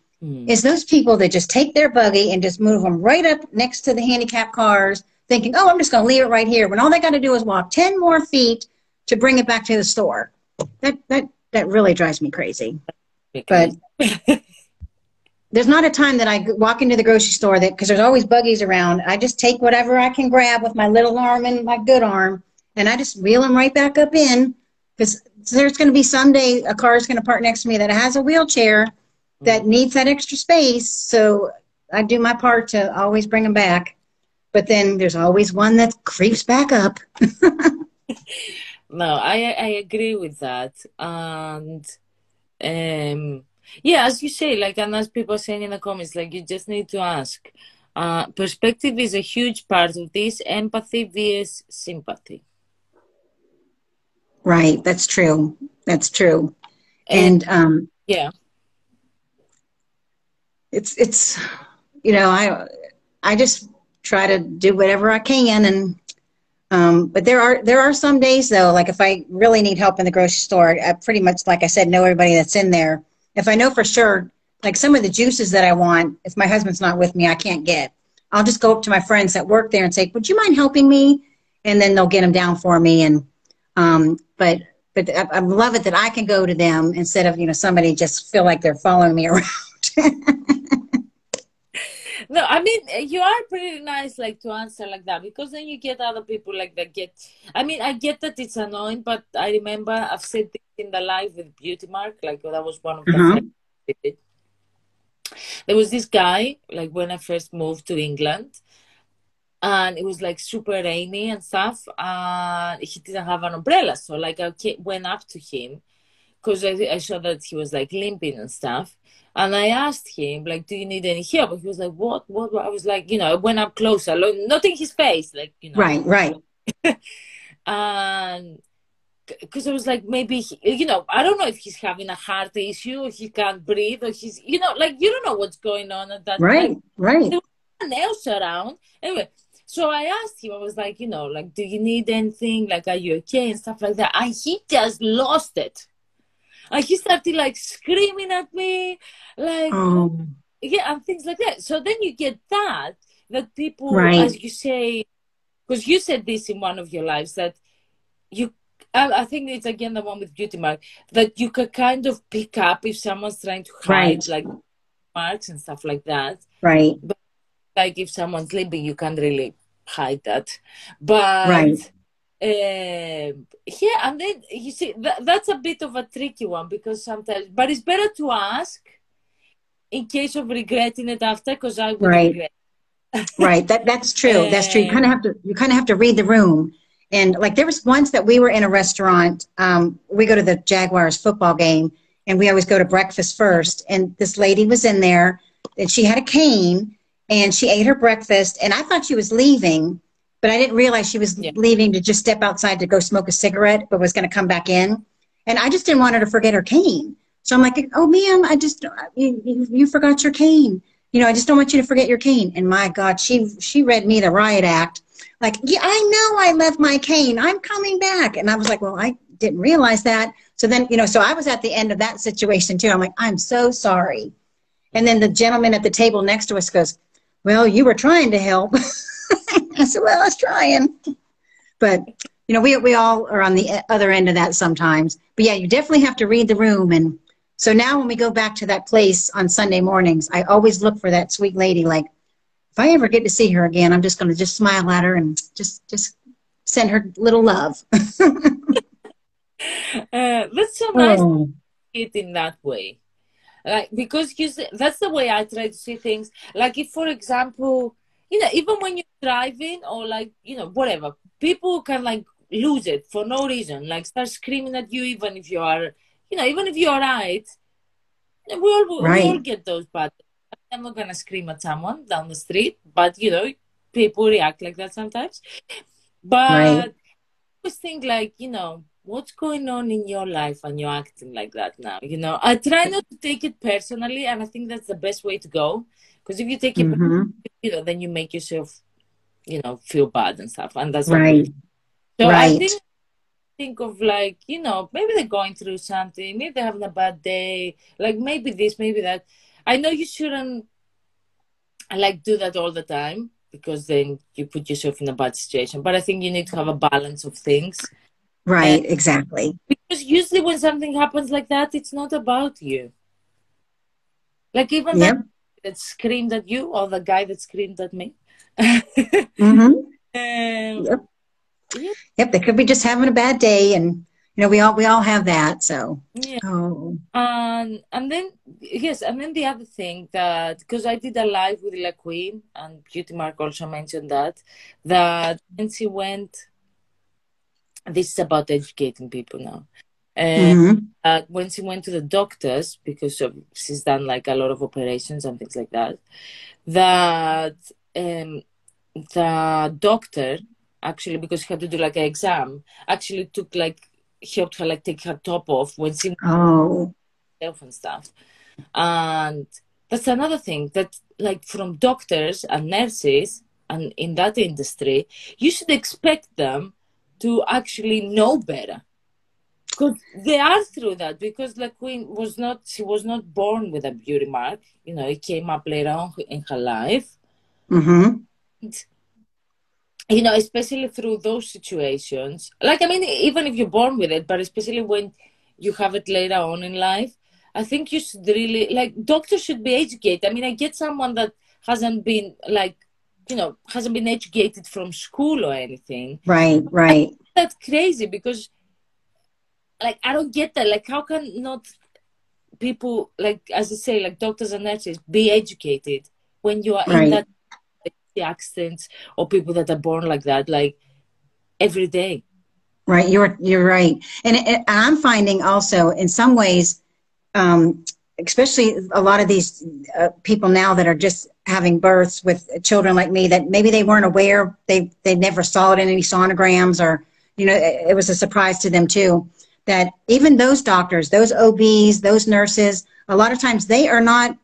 is those people that just take their buggy and just move them right up next to the handicap cars, thinking, oh, I'm just going to leave it right here, when all they got to do is walk 10 more feet to bring it back to the store. That really drives me crazy. But there's not a time that I walk into the grocery store because there's always buggies around. I just take whatever I can grab with my little arm and my good arm, and I just wheel them right back up in, because there's going to be someday a car is going to park next to me that has a wheelchair that needs that extra space. So I do my part to always bring them back. But then there's always one that creeps back up. No, I agree with that. And yeah, as you say, like, and as people are saying in the comments, like, you just need to ask. Perspective is a huge part of this. Empathy vs sympathy. Right. That's true. That's true. And yeah. It's I just try to do whatever I can, and but there are some days though, like if I really need help in the grocery store, I pretty much, like I said, know everybody that's in there. If I know for sure, like some of the juices that I want, if my husband's not with me, I can't get, I'll just go up to my friends that work there and say, would you mind helping me? And then they'll get them down for me. And but I love it that I can go to them instead of somebody just feel like they're following me around. No, I mean, you are pretty nice, like, to answer like that, because then you get other people like that I mean, I get that it's annoying, but I remember I've said this in the live with Beauty Mark, like, that was one of the first. There was this guy, like, when I first moved to England, and it was like super rainy and stuff, and he didn't have an umbrella. So, like, I went up to him because I saw that he was like limping and stuff. And I asked him, like, do you need any help? He was like, what? I was like, I went up closer, not in his face, like, Right. And because I was like, maybe, I don't know if he's having a heart issue, or he can't breathe, or he's, like, you don't know what's going on at that time. Right. There was no one else around. Anyway, so I asked him, I was like, like, do you need anything? Like, are you okay? And stuff like that. And he just lost it. And he started like screaming at me, like, yeah, and things like that. So then you get that people, as you say, because you said this in one of your lives, that I think it's again the one with Beauty Mark, that you can kind of pick up if someone's trying to hide like marks and stuff like that. Right. But like if someone's limping, you can't really hide that. But yeah, and then you see that's a bit of a tricky one, because sometimes, but it's better to ask in case of regretting it after, because I would regret. Right. That's true. That's true. You kind of have to read the room. And like there was once that we were in a restaurant. We go to the Jaguars football game, and we always go to breakfast first. And this lady was in there, and she had a cane, and she ate her breakfast. And I thought she was leaving, but I didn't realize she was leaving to just step outside to go smoke a cigarette, but was going to come back in. And I just didn't want her to forget her cane. So I'm like, oh, ma'am, you forgot your cane. I just don't want you to forget your cane. And my God, she read me the riot act. Like, yeah, I know I left my cane. I'm coming back. And I was like, well, I didn't realize that. So then, so I was at the end of that situation too. I'm like, I'm so sorry. And then the gentleman at the table next to us goes, well, you were trying to help. I said, well, I was trying. But, we all are on the other end of that sometimes. But yeah, you definitely have to read the room. And So now when we go back to that place on Sunday mornings, I always look for that sweet lady. Like, if I ever get to see her again, I'm just going to just smile at her and just send her little love. That's so nice to Oh, see it in that way. Like, because that's the way I try to see things. Like, if, for example, even when you're driving or like, whatever, people can like lose it for no reason, like start screaming at you, even if you are, even if you're right. We all right, get those bad. I'm not gonna scream at someone down the street, but people react like that sometimes. right. But I always think like, what's going on in your life and you're acting like that now. I try not to take it personally, and I think that's the best way to go. Because if you take it, Mm-hmm. then you make yourself, feel bad and stuff, and that's not good. Right, So I right. think of like, maybe they're going through something, maybe they're having a bad day, like maybe this, maybe that. I know you shouldn't like do that all the time because then you put yourself in a bad situation. But I think you need to have a balance of things. And Right, exactly. because usually when something happens like that, it's not about you. Like even Yep. that screamed at you or the guy that screamed at me. Mm-hmm. um, Yep. yeah, Yep. They could be just having a bad day, and we all have that. So, yeah. oh, And then yes, and then the other thing that, because I did a live with La Queen and Beauty Mark also mentioned that when she went, this is about educating people now. Uh, mm-hmm. when she went to the doctors, because she's done like a lot of operations and things like that, that the doctor actually, because she had to do like an exam, actually took like helped her like take her top off when she Oh, herself and stuff. And that's another thing that, like, from doctors and nurses and in that industry, you should expect them to actually know better. Because they are through that. Because the queen she was not born with a beauty mark. It came up later on in her life. mm-hmm. And, especially through those situations. Like, I mean, even if you're born with it, but especially when you have it later on in life, I think you should really, like, doctors should be educated. I mean, I get someone that hasn't been, like, hasn't been educated from school or anything. Right, I think right, that's crazy because, like, I don't get that. Like, how can not people, like, as I say, like doctors and nurses, be educated when you are in right. that, like, the accidents or people that are born like that, like, every day. Right, you're right, and I'm finding also in some ways, especially a lot of these people now that are just having births with children like me that maybe they weren't aware, they never saw it in any sonograms, or it was a surprise to them too. That even those doctors, those OBs, those nurses, a lot of times they are not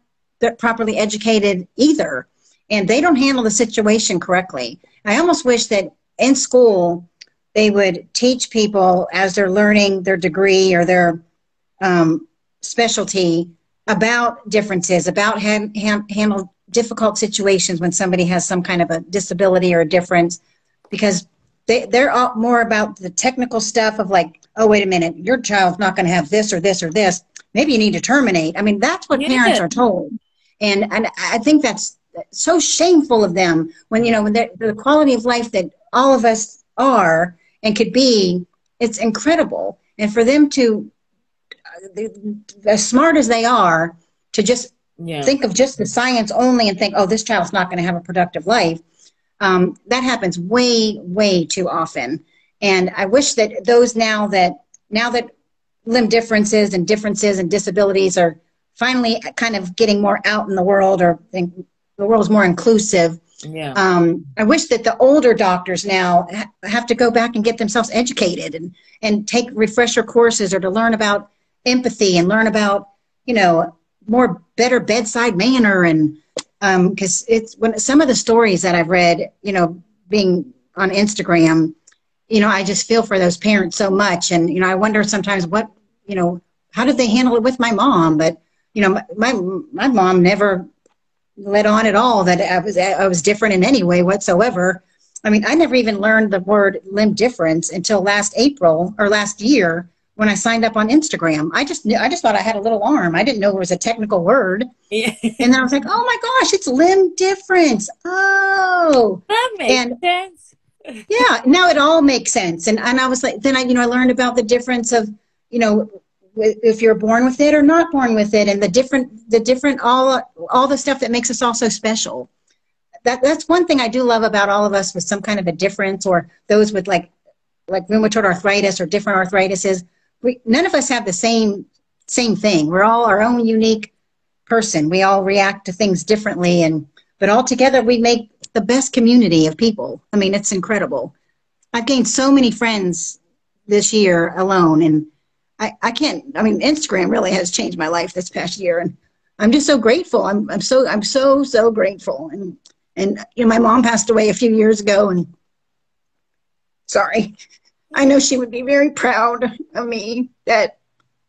properly educated either, and they don't handle the situation correctly. I almost wish that in school they would teach people as they're learning their degree or their specialty about differences, about handle difficult situations when somebody has some kind of a disability or a difference, because they're all more about the technical stuff of like, oh, wait a minute, your child's not going to have this or this or this. Maybe you need to terminate. I mean, that's what parents Yeah, are told. And I think that's so shameful of them when, when the quality of life that all of us are and could be, it's incredible. And for them to, as smart as they are, to just yeah, think of just the science only and think, oh, this child's not going to have a productive life. That happens way, way too often. And I wish that those now that limb differences and disabilities are finally kind of getting more out in the world, or the world's more inclusive. yeah, I wish that the older doctors now have to go back and get themselves educated and take refresher courses, or to learn about empathy and learn about, more better bedside manner. And because it's when some of the stories that I've read, being on Instagram, I just feel for those parents so much. And, I wonder sometimes how did they handle it with my mom? But, my mom never let on at all that I was different in any way whatsoever. I mean, I never even learned the word limb difference until last April or last year when I signed up on Instagram. I just thought I had a little arm. I didn't know it was a technical word. Yeah. And then I was like, oh my gosh, it's limb difference. Oh, That makes and sense. yeah, now it all makes sense. And I was like, then I learned about the difference of, if you're born with it or not born with it, and the different, all the stuff that makes us all so special. That's one thing I do love about all of us with some kind of a difference, or those with like rheumatoid arthritis or different arthritises. None of us have the same thing. We're all our own unique person. We all react to things differently, but all together we make the best community of people. I mean, it's incredible. I've gained so many friends this year alone, and Instagram really has changed my life this past year, and I'm just so grateful. I'm so grateful. And my mom passed away a few years ago, and sorry, I know she would be very proud of me that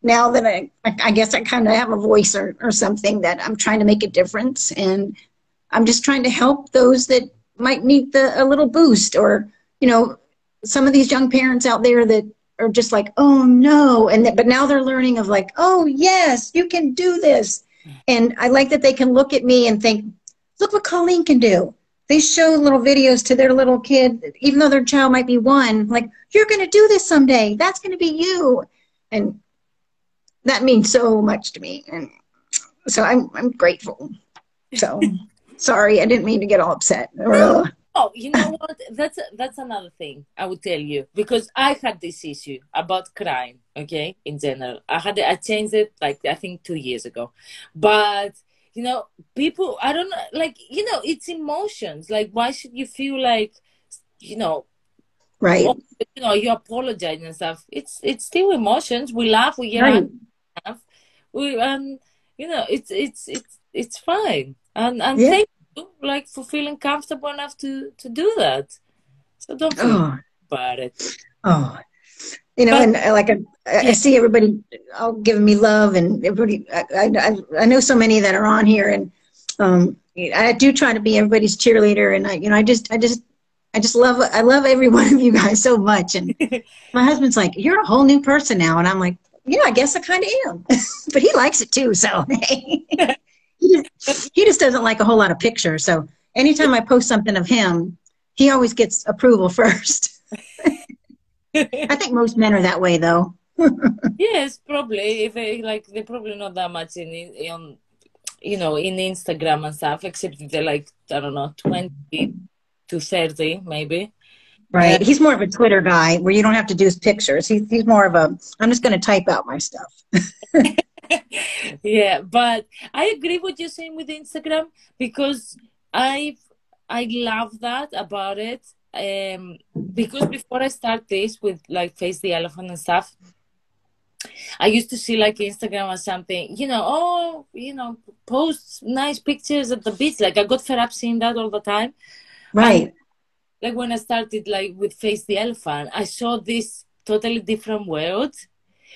now that I guess I kind of have a voice or something, that I'm trying to make a difference, and I'm just trying to help those that might need a little boost, or some of these young parents out there that are just like, oh no, but now they're learning of like, oh yes, you can do this. And I like that they can look at me and think, look what Colleen can do. They show little videos to their little kid, even though their child might be 1, like, you're going to do this someday. That's going to be you. And that means so much to me. And so I'm grateful. So sorry, I didn't mean to get all upset. Oh, you know what? That's another thing I would tell you, because I had this issue about crying, okay, in general. I changed it, like, I think 2 years ago. But, people, I don't know, like, it's emotions. Like, why should you feel like, right. You apologize and stuff. It's still emotions. We laugh, we get right. laugh. It's fine. And yeah. thank you, like, for feeling comfortable enough to do that. So don't feel about it. Oh, and like I see everybody all giving me love, and everybody. I know so many that are on here, and I do try to be everybody's cheerleader, and I love every one of you guys so much. And my husband's like, you're a whole new person now, and I'm like, I guess I kind of am, but he likes it too. So he just doesn't like a whole lot of pictures. So anytime I post something of him, he always gets approval first. I think most men are that way, though. Yes, probably. If they're probably not that much in Instagram and stuff, except if they're like, I don't know, 20 to 30, maybe. Right. He's more of a Twitter guy where you don't have to do his pictures. He's more of I'm just going to type out my stuff. Yeah, but I agree with you saying with Instagram, because I love that about it. Because before I start this with like Face the Elephant and stuff, I used to see like Instagram or something, post nice pictures at the beach. Like, I got fed up seeing that all the time. Right. And, like, when I started like with Face the Elephant, I saw this totally different world,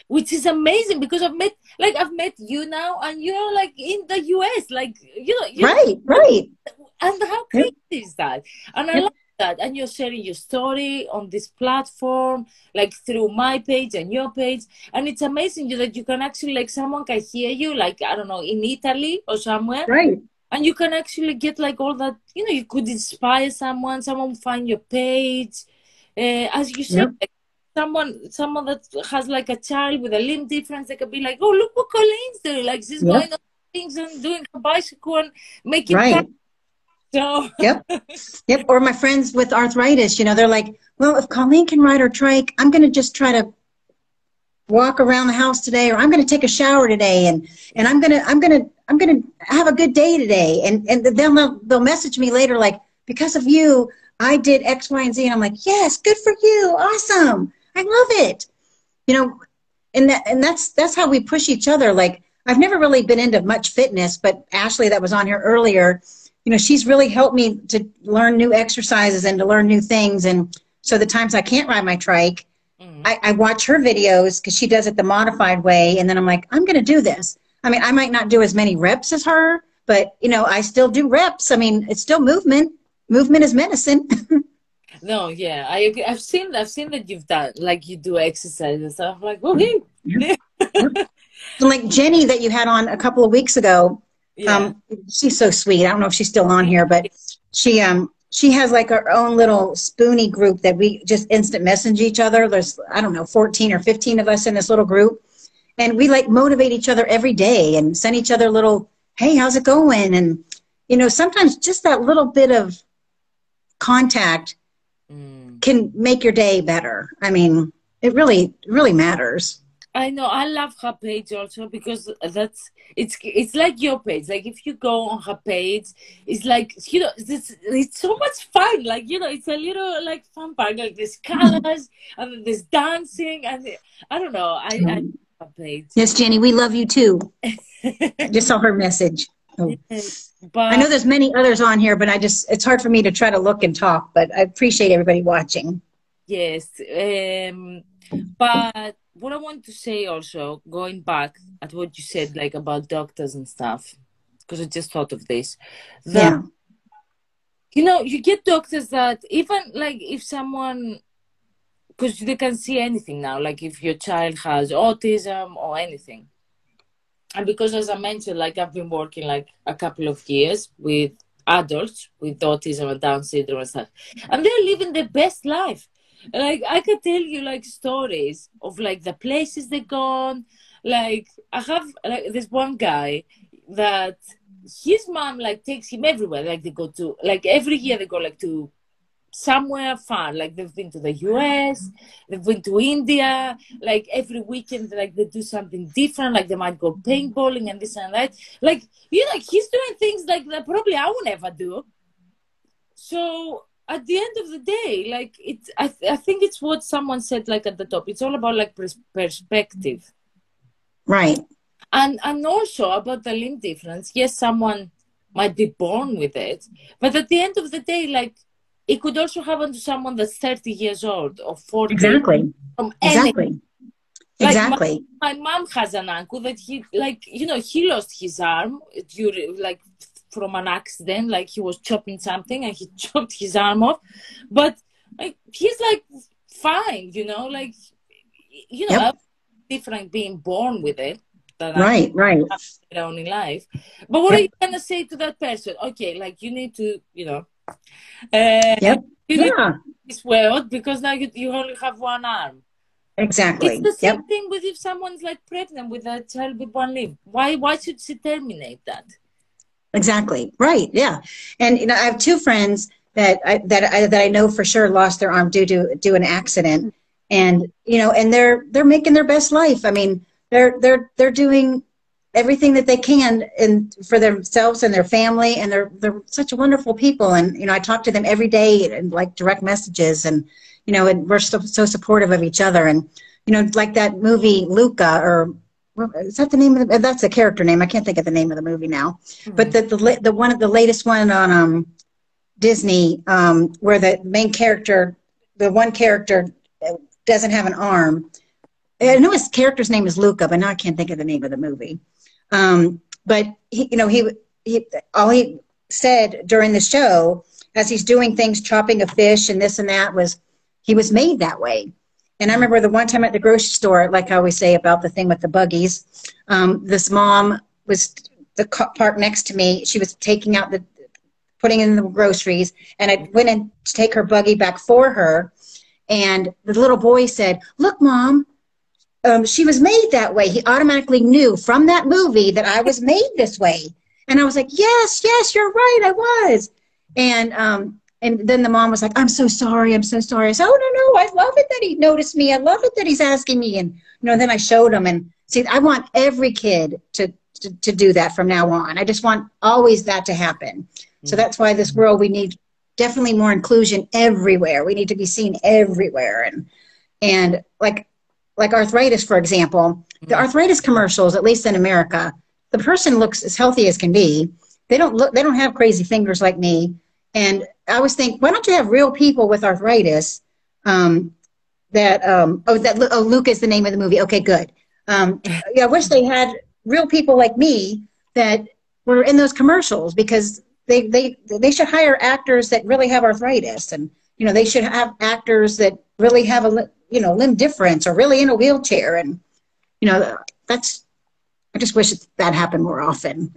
which is amazing, because I've met you now, and you're like in the US, like, right. And how crazy is that? And I love that. And you're sharing your story on this platform, like through my page and your page. And it's amazing that you can actually, like, someone can hear you, like, I don't know, in Italy or somewhere. Right. And you can actually get like all that, you could inspire someone find your page. As you said, like, someone that has like a child with a limb difference, they could be like, oh, look what Colleen's doing. Like, she's going on things and doing a bicycle and making So Yep. Or my friends with arthritis, they're like, well, if Colleen can ride her trike, I'm going to just try to walk around the house today, or I'm going to take a shower today, and I'm going to have a good day today. And then they'll message me later, like, because of you, I did X, Y, and Z. And I'm like, yes, good for you. Awesome. I love it. And that's how we push each other. Like, I've never really been into much fitness, but Ashley, that was on here earlier, she's really helped me to learn new exercises and to learn new things. And so the times I can't ride my trike, I watch her videos, because she does it the modified way. And then I'm like, I'm going to do this. I mean, I might not do as many reps as her, but, I still do reps. I mean, it's still movement. Movement is medicine. No, yeah, I agree. I've seen that you've done like you do exercise and stuff. I'm like, okay, Yep. Yep. And like Jenny that you had on a couple of weeks ago, yeah. she's so sweet. I don't know if she's still on here, but she has like her own little spoonie group that we just instant message each other. There's, I don't know, 14 or 15 of us in this little group. And we like motivate each other every day and send each other little, hey, how's it going? And, you know, sometimes just that little bit of contact can make your day better. I mean, it really matters. I know. I love her page also because it's like your page. Like if you go on her page, it's like it's so much fun. Like it's a little like fun park. Like there's colors and then there's dancing and I don't know. I love her page. Yes, Jenny, we love you too. I just saw her message. Oh. Yes, I know there's many others on here, but it's hard for me to try to look and talk. But I appreciate everybody watching. yes, but what I want to say also, going back at what you said, like about doctors and stuff, because I just thought of this, that you get doctors that even like if someone, because they can see anything now, like if your child has autism or anything, and because as I mentioned, like I've been working like a couple of years with adults with autism and Down syndrome and stuff, and they're living their best life. Like I could tell you like stories of like the places they've gone. Like I have like this one guy that his mom like takes him everywhere. Like they go to like every year they go like to somewhere fun. Like they've been to the US, they've been to India. Like every weekend, like they do something different. Like they might go paintballing and this and that. Like like he's doing things like that probably I would never do. So at the end of the day, like I think it's what someone said like at the top. It's all about like perspective, right? And also about the limb difference. Yes, someone might be born with it, but at the end of the day, like it could also happen to someone that's 30 years old or 40. Exactly. From exactly. Like exactly. My mom has an uncle that he like he lost his arm during like from an accident, like he was chopping something and he chopped his arm off, but like he's like fine, like Yep. different being born with it than right own in life. But what are you gonna say to that person? Okay, like you need to yep. you need to this world because now you only have one arm. Exactly. It's the same thing with if someone's like pregnant with a child with one limb. Why should she terminate that? Exactly. Right. Yeah. And I have two friends that I know for sure lost their arm due to an accident, and and they're making their best life. I mean, they're doing everything that they can and for themselves and their family, and they're such wonderful people. And I talk to them every day and like direct messages, and and we're so supportive of each other. And like that movie Luca, or is that the name of that's the character name? I can't think of the name of the movie now. Mm-hmm. But the one of the latest one on Disney, where the main character, the one character doesn't have an arm. I know his character's name is Luca, but now I can't think of the name of the movie. But he all he said during the show, as he's doing things, chopping a fish and this and that, was he was made that way. And I remember the one time at the grocery store, like I always say about the thing with the buggies, this mom was the part next to me. She was taking out putting in the groceries, and I went in to take her buggy back for her. And the little boy said, "Look, Mom, she was made that way." He automatically knew from that movie that I was made this way. And I was like, yes, you're right, I was. And then the mom was like, I'm so sorry. I said, oh, no, I love it that he noticed me. I love it that he's asking me. And, then I showed him. And see, I want every kid to do that from now on. I just want always that to happen. Mm-hmm. So that's why this world, we need definitely more inclusion everywhere. We need to be seen everywhere. And like arthritis, for example, the arthritis commercials, at least in America, the person looks as healthy as can be. They don't have crazy fingers like me. And I always think, why don't you have real people with arthritis? Luke is the name of the movie. Okay, good. I wish they had real people like me that were in those commercials, because they should hire actors that really have arthritis and you know, they should have actors that really have a, you know, limb difference or really in a wheelchair. And, you know, that's, I just wish that happened more often.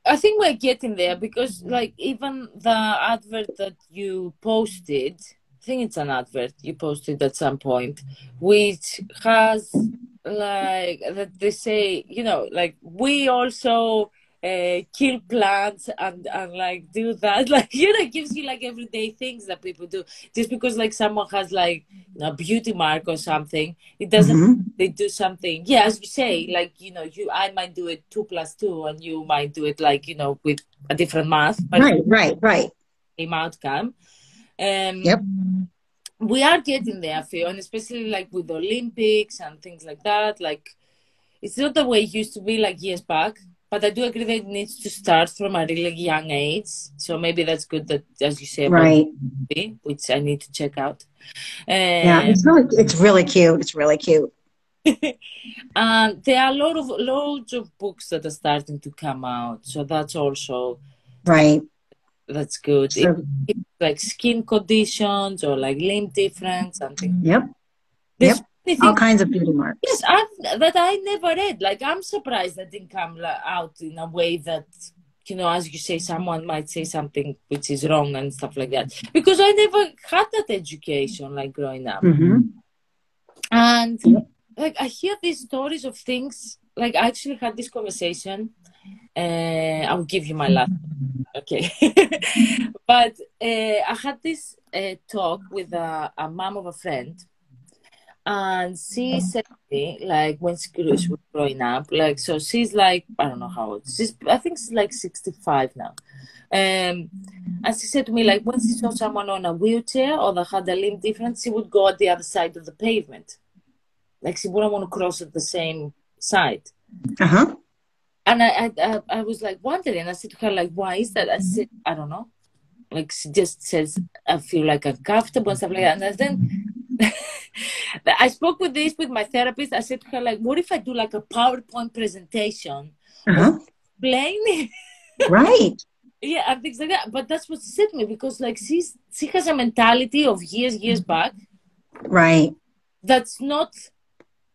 I think we're getting there because, like, even the advert that you posted, I think it's an advert you posted at some point, which has, like, that they say, you know, like, we also kill plants and like do that. Like, you know, it gives you like everyday things that people do. Just because like someone has like a beauty mark or something, it doesn't they do something. Yeah, as you say, like, you know, I might do it 2+2 and you might do it like, you know, with a different math, but Right. same outcome. Yep. We are getting there, Phil, and especially like with the Olympics and things like that. Like, it's not the way it used to be like years back. But I do agree that it needs to start from a really young age. So maybe that's good that, as you say, about Right. which I need to check out. Yeah, it's really cute. It's really cute. There are loads of books that are starting to come out. So that's also right. That's good. So, It's like skin conditions or like limb difference, something. Yep. There's All kinds of beauty marks. Yes, that I never read. Like, I'm surprised that didn't come out in a way that, you know, as you say, someone might say something which is wrong and stuff like that. Because I never had that education, like, growing up. And, like, I hear these stories of things. Like, I actually had this conversation. I'll give you my last. Okay. But I had this talk with a mom of a friend. And she said to me, like, when she was growing up, like, so she's like, I don't know how old. I think she's like 65 now. And she said to me, like, when she saw someone on a wheelchair or that had a limb difference, she would go at the other side of the pavement. Like, she wouldn't want to cross at the same side. And I was like wondering. I said to her, like, why is that? I said, I don't know. Like, she just says, I feel like uncomfortable and stuff like that. And then I spoke with my therapist. I said to her, like, what if I do like a PowerPoint presentation explaining? Right. Yeah, and things like that. But that's what she said to me, because like she has a mentality of years back. Right. That's not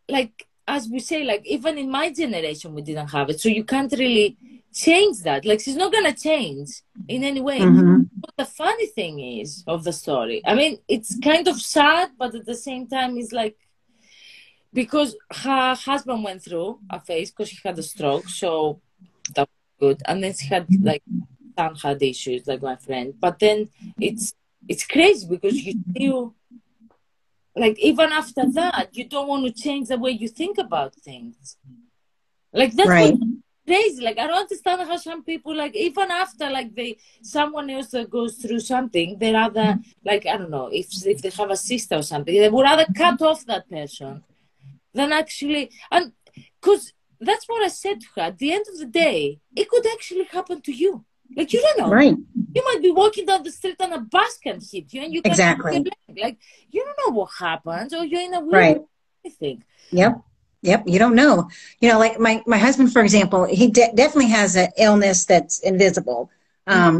like, as we say, like, even in my generation we didn't have it. So you can't really change that. Like, she's not gonna change in any way. What the funny thing is of the story, I mean, it's kind of sad, but at the same time it's like, because her husband went through a phase because he had a stroke, so that was good. And then she had like son had issues, like my friend. But then it's crazy because you still, like, even after that, you don't want to change the way you think about things. Like, that's what crazy. Like, I don't understand how some people, like, even after like someone else that goes through something, they rather, like, I don't know, if they have a sister or something, they would rather cut off that person than actually, and because that's what I said to her. At the end of the day, it could actually happen to you. Like, you don't know. Right. You might be walking down the street and a bus can hit you, and you can't exactly. Your leg. Like, you don't know what happens, or you're in a wheelchair. Right. Yep. You don't know. You know, like my husband, for example, he definitely has an illness that's invisible.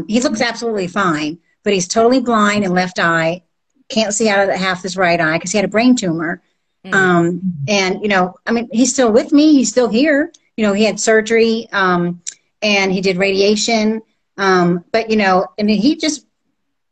He looks absolutely fine, but he's totally blind in left eye. Can't see out of half his right eye because he had a brain tumor. And, you know, I mean, he's still with me. He's still here. You know, he had surgery and he did radiation. But, you know, I mean, he just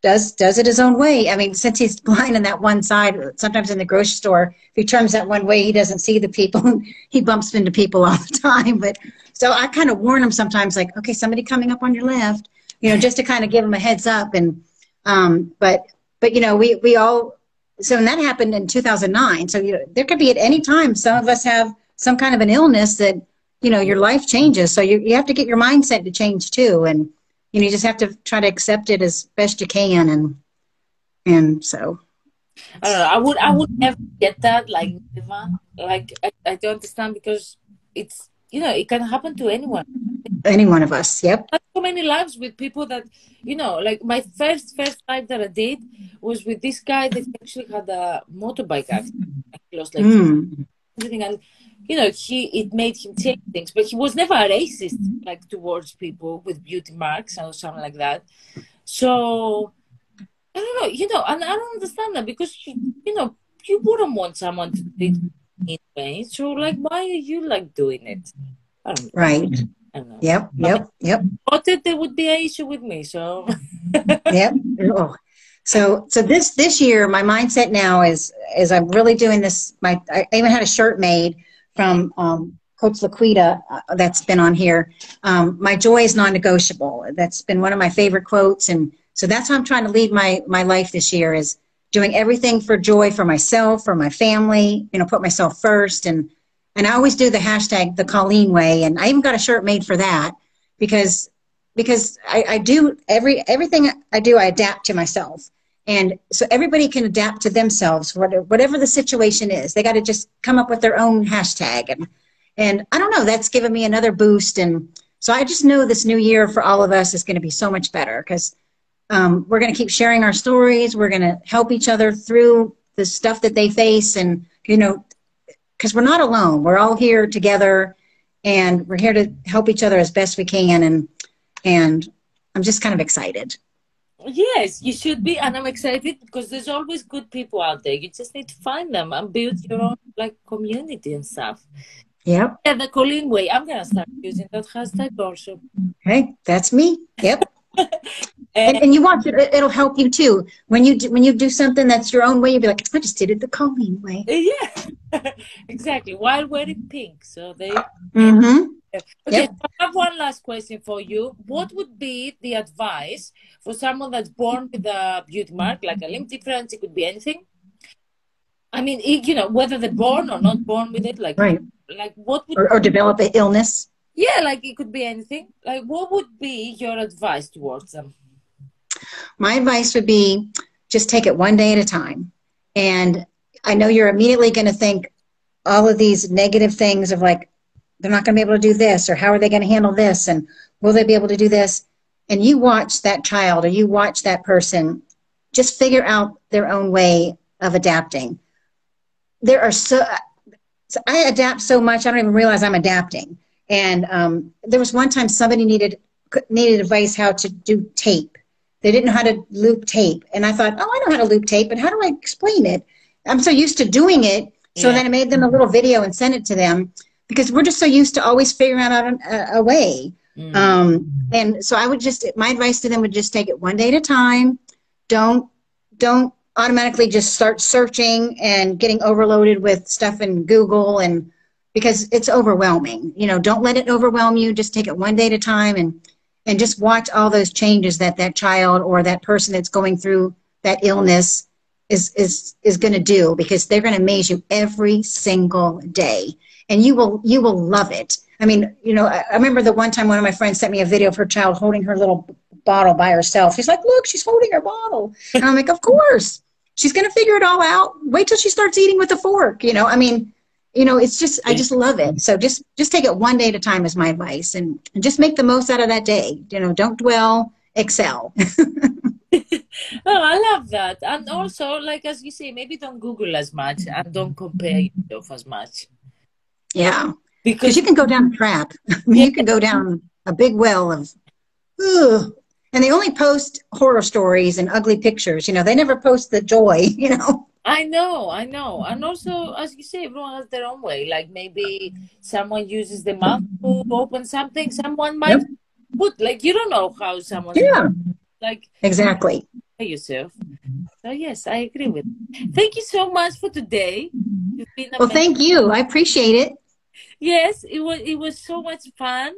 does it his own way. I mean, since he's blind on that one side, sometimes in the grocery store, if he turns that one way, he doesn't see the people. He bumps into people all the time. But so I kind of warn him sometimes, like, okay, somebody coming up on your left, you know, just to kind of give him a heads up. And, but, you know, we all, so when that happened in 2009, so, you know, there could be at any time, some of us have some kind of an illness that, you know, your life changes. So you have to get your mindset to change too. And, you know, you just have to try to accept it as best you can. And so. I don't know. I would never get that. Like, I don't understand, because it's, you know, it can happen to anyone. Any one of us. Yep. I had so many lives with people that, you know, like my first life that I did was with this guy that actually had a motorbike accident. He lost like everything, and you know, it made him change things, but he was never a racist, like, towards people with beauty marks or something like that. So I don't know, and I don't understand that because you wouldn't want someone to treat you anyway. So like, why are you like doing it? I don't know. Right. I don't know. Yep. I mean, Yep. Yep. thought that there would be an issue with me. So Yep. Oh. So this year, my mindset now is I'm really doing this. I even had a shirt made from Coach Laquita that's been on here. My joy is non-negotiable. That's been one of my favorite quotes, and so that's how I'm trying to lead my life this year, is doing everything for joy, for myself, for my family. Put myself first, and I always do the hashtag the Colleen way, and I even got a shirt made for that because I do everything I do, I adapt to myself. And so everybody can adapt to themselves, whatever the situation is. They got to just come up with their own hashtag. And I don't know, that's given me another boost. And so I just know this new year for all of us is going to be so much better because we're going to keep sharing our stories. We're going to help each other through the stuff that they face. And, because we're not alone. We're all here together, and we're here to help each other as best we can. And I'm just kind of excited. yes, you should be, and I'm excited because there's always good people out there. You just need to find them and build your own like community and stuff. Yep. Yeah, the Colleen way. I'm gonna start using that hashtag also. Okay, that's me. Yep. And And you watch it; it'll help you too. When you do something that's your own way, you'll be like, I just did it the Colleen way. yeah, exactly. While wearing pink, so they. Mm-hmm. Okay, Yep. so I have one last question for you. What would be the advice for someone that's born with a beauty mark, like a limp difference? It could be anything. I mean, whether they're born or not born with it, Right. like what would, Or develop an illness. yeah, like it could be anything. Like, what would be your advice towards them? My advice would be just take it one day at a time. And I know you're immediately going to think all of these negative things of like, they're not going to be able to do this, or how are they going to handle this, and will they be able to do this? And you watch that child or you watch that person just figure out their own way of adapting. There are so I adapt so much I don't even realize I'm adapting. And there was one time somebody needed advice how to do tape. They didn't know how to loop tape, and I thought, oh, I know how to loop tape, but how do I explain it? I'm so used to doing it. So Yeah. then I made them a little video and sent it to them because we're just so used to always figuring out a way. And so my advice to them would just take it one day at a time. Don't automatically just start searching and getting overloaded with stuff in Google, and because it's overwhelming. Don't let it overwhelm you. Just take it one day at a time, and just watch all those changes that child or that person that's going through that illness is going to do, because they're going to amaze you every single day, and you will love it. I mean, I remember the one time one of my friends sent me a video of her child holding her little bottle by herself. She's like, look, she's holding her bottle. And I'm like, of course. She's going to figure it all out. Wait till she starts eating with a fork. I mean, it's just, I just love it. So just take it one day at a time is my advice, and just make the most out of that day. Don't dwell, excel. Oh, I love that. And also, like as you say, maybe don't Google as much and don't compare yourself as much. Yeah. Because Because you can go down a trap. yeah, You can go down a big well of, ugh. And they only post horror stories and ugly pictures. They never post the joy, I know. And also, as you say, everyone has their own way. Like maybe someone uses the mouth to open something. Someone might Yep. put, like, you don't know how someone's Yeah, like exactly. yourself. So yes, I agree with you. Thank you so much for today. You've been Well, amazing. thank you. I appreciate it. Yes, it was so much fun.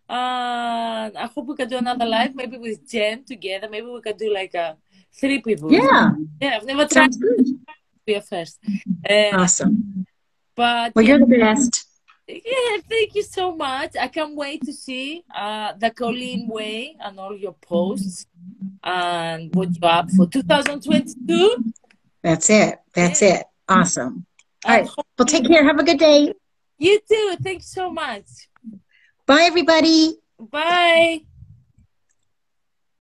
I hope we can do another live, maybe with Jen together. Maybe we can do like three people. Yeah, Yeah, I've never tried sounds good. to be a first. Uh, Awesome. but Well, yeah, you're the best. yeah, thank you so much. I can't wait to see the Colleen way and all your posts and what you're up for 2022. That's it. That's Yeah, it. Awesome. All and right. Well, take care. Have a good day. you too. Thank you so much. Bye, everybody. Bye.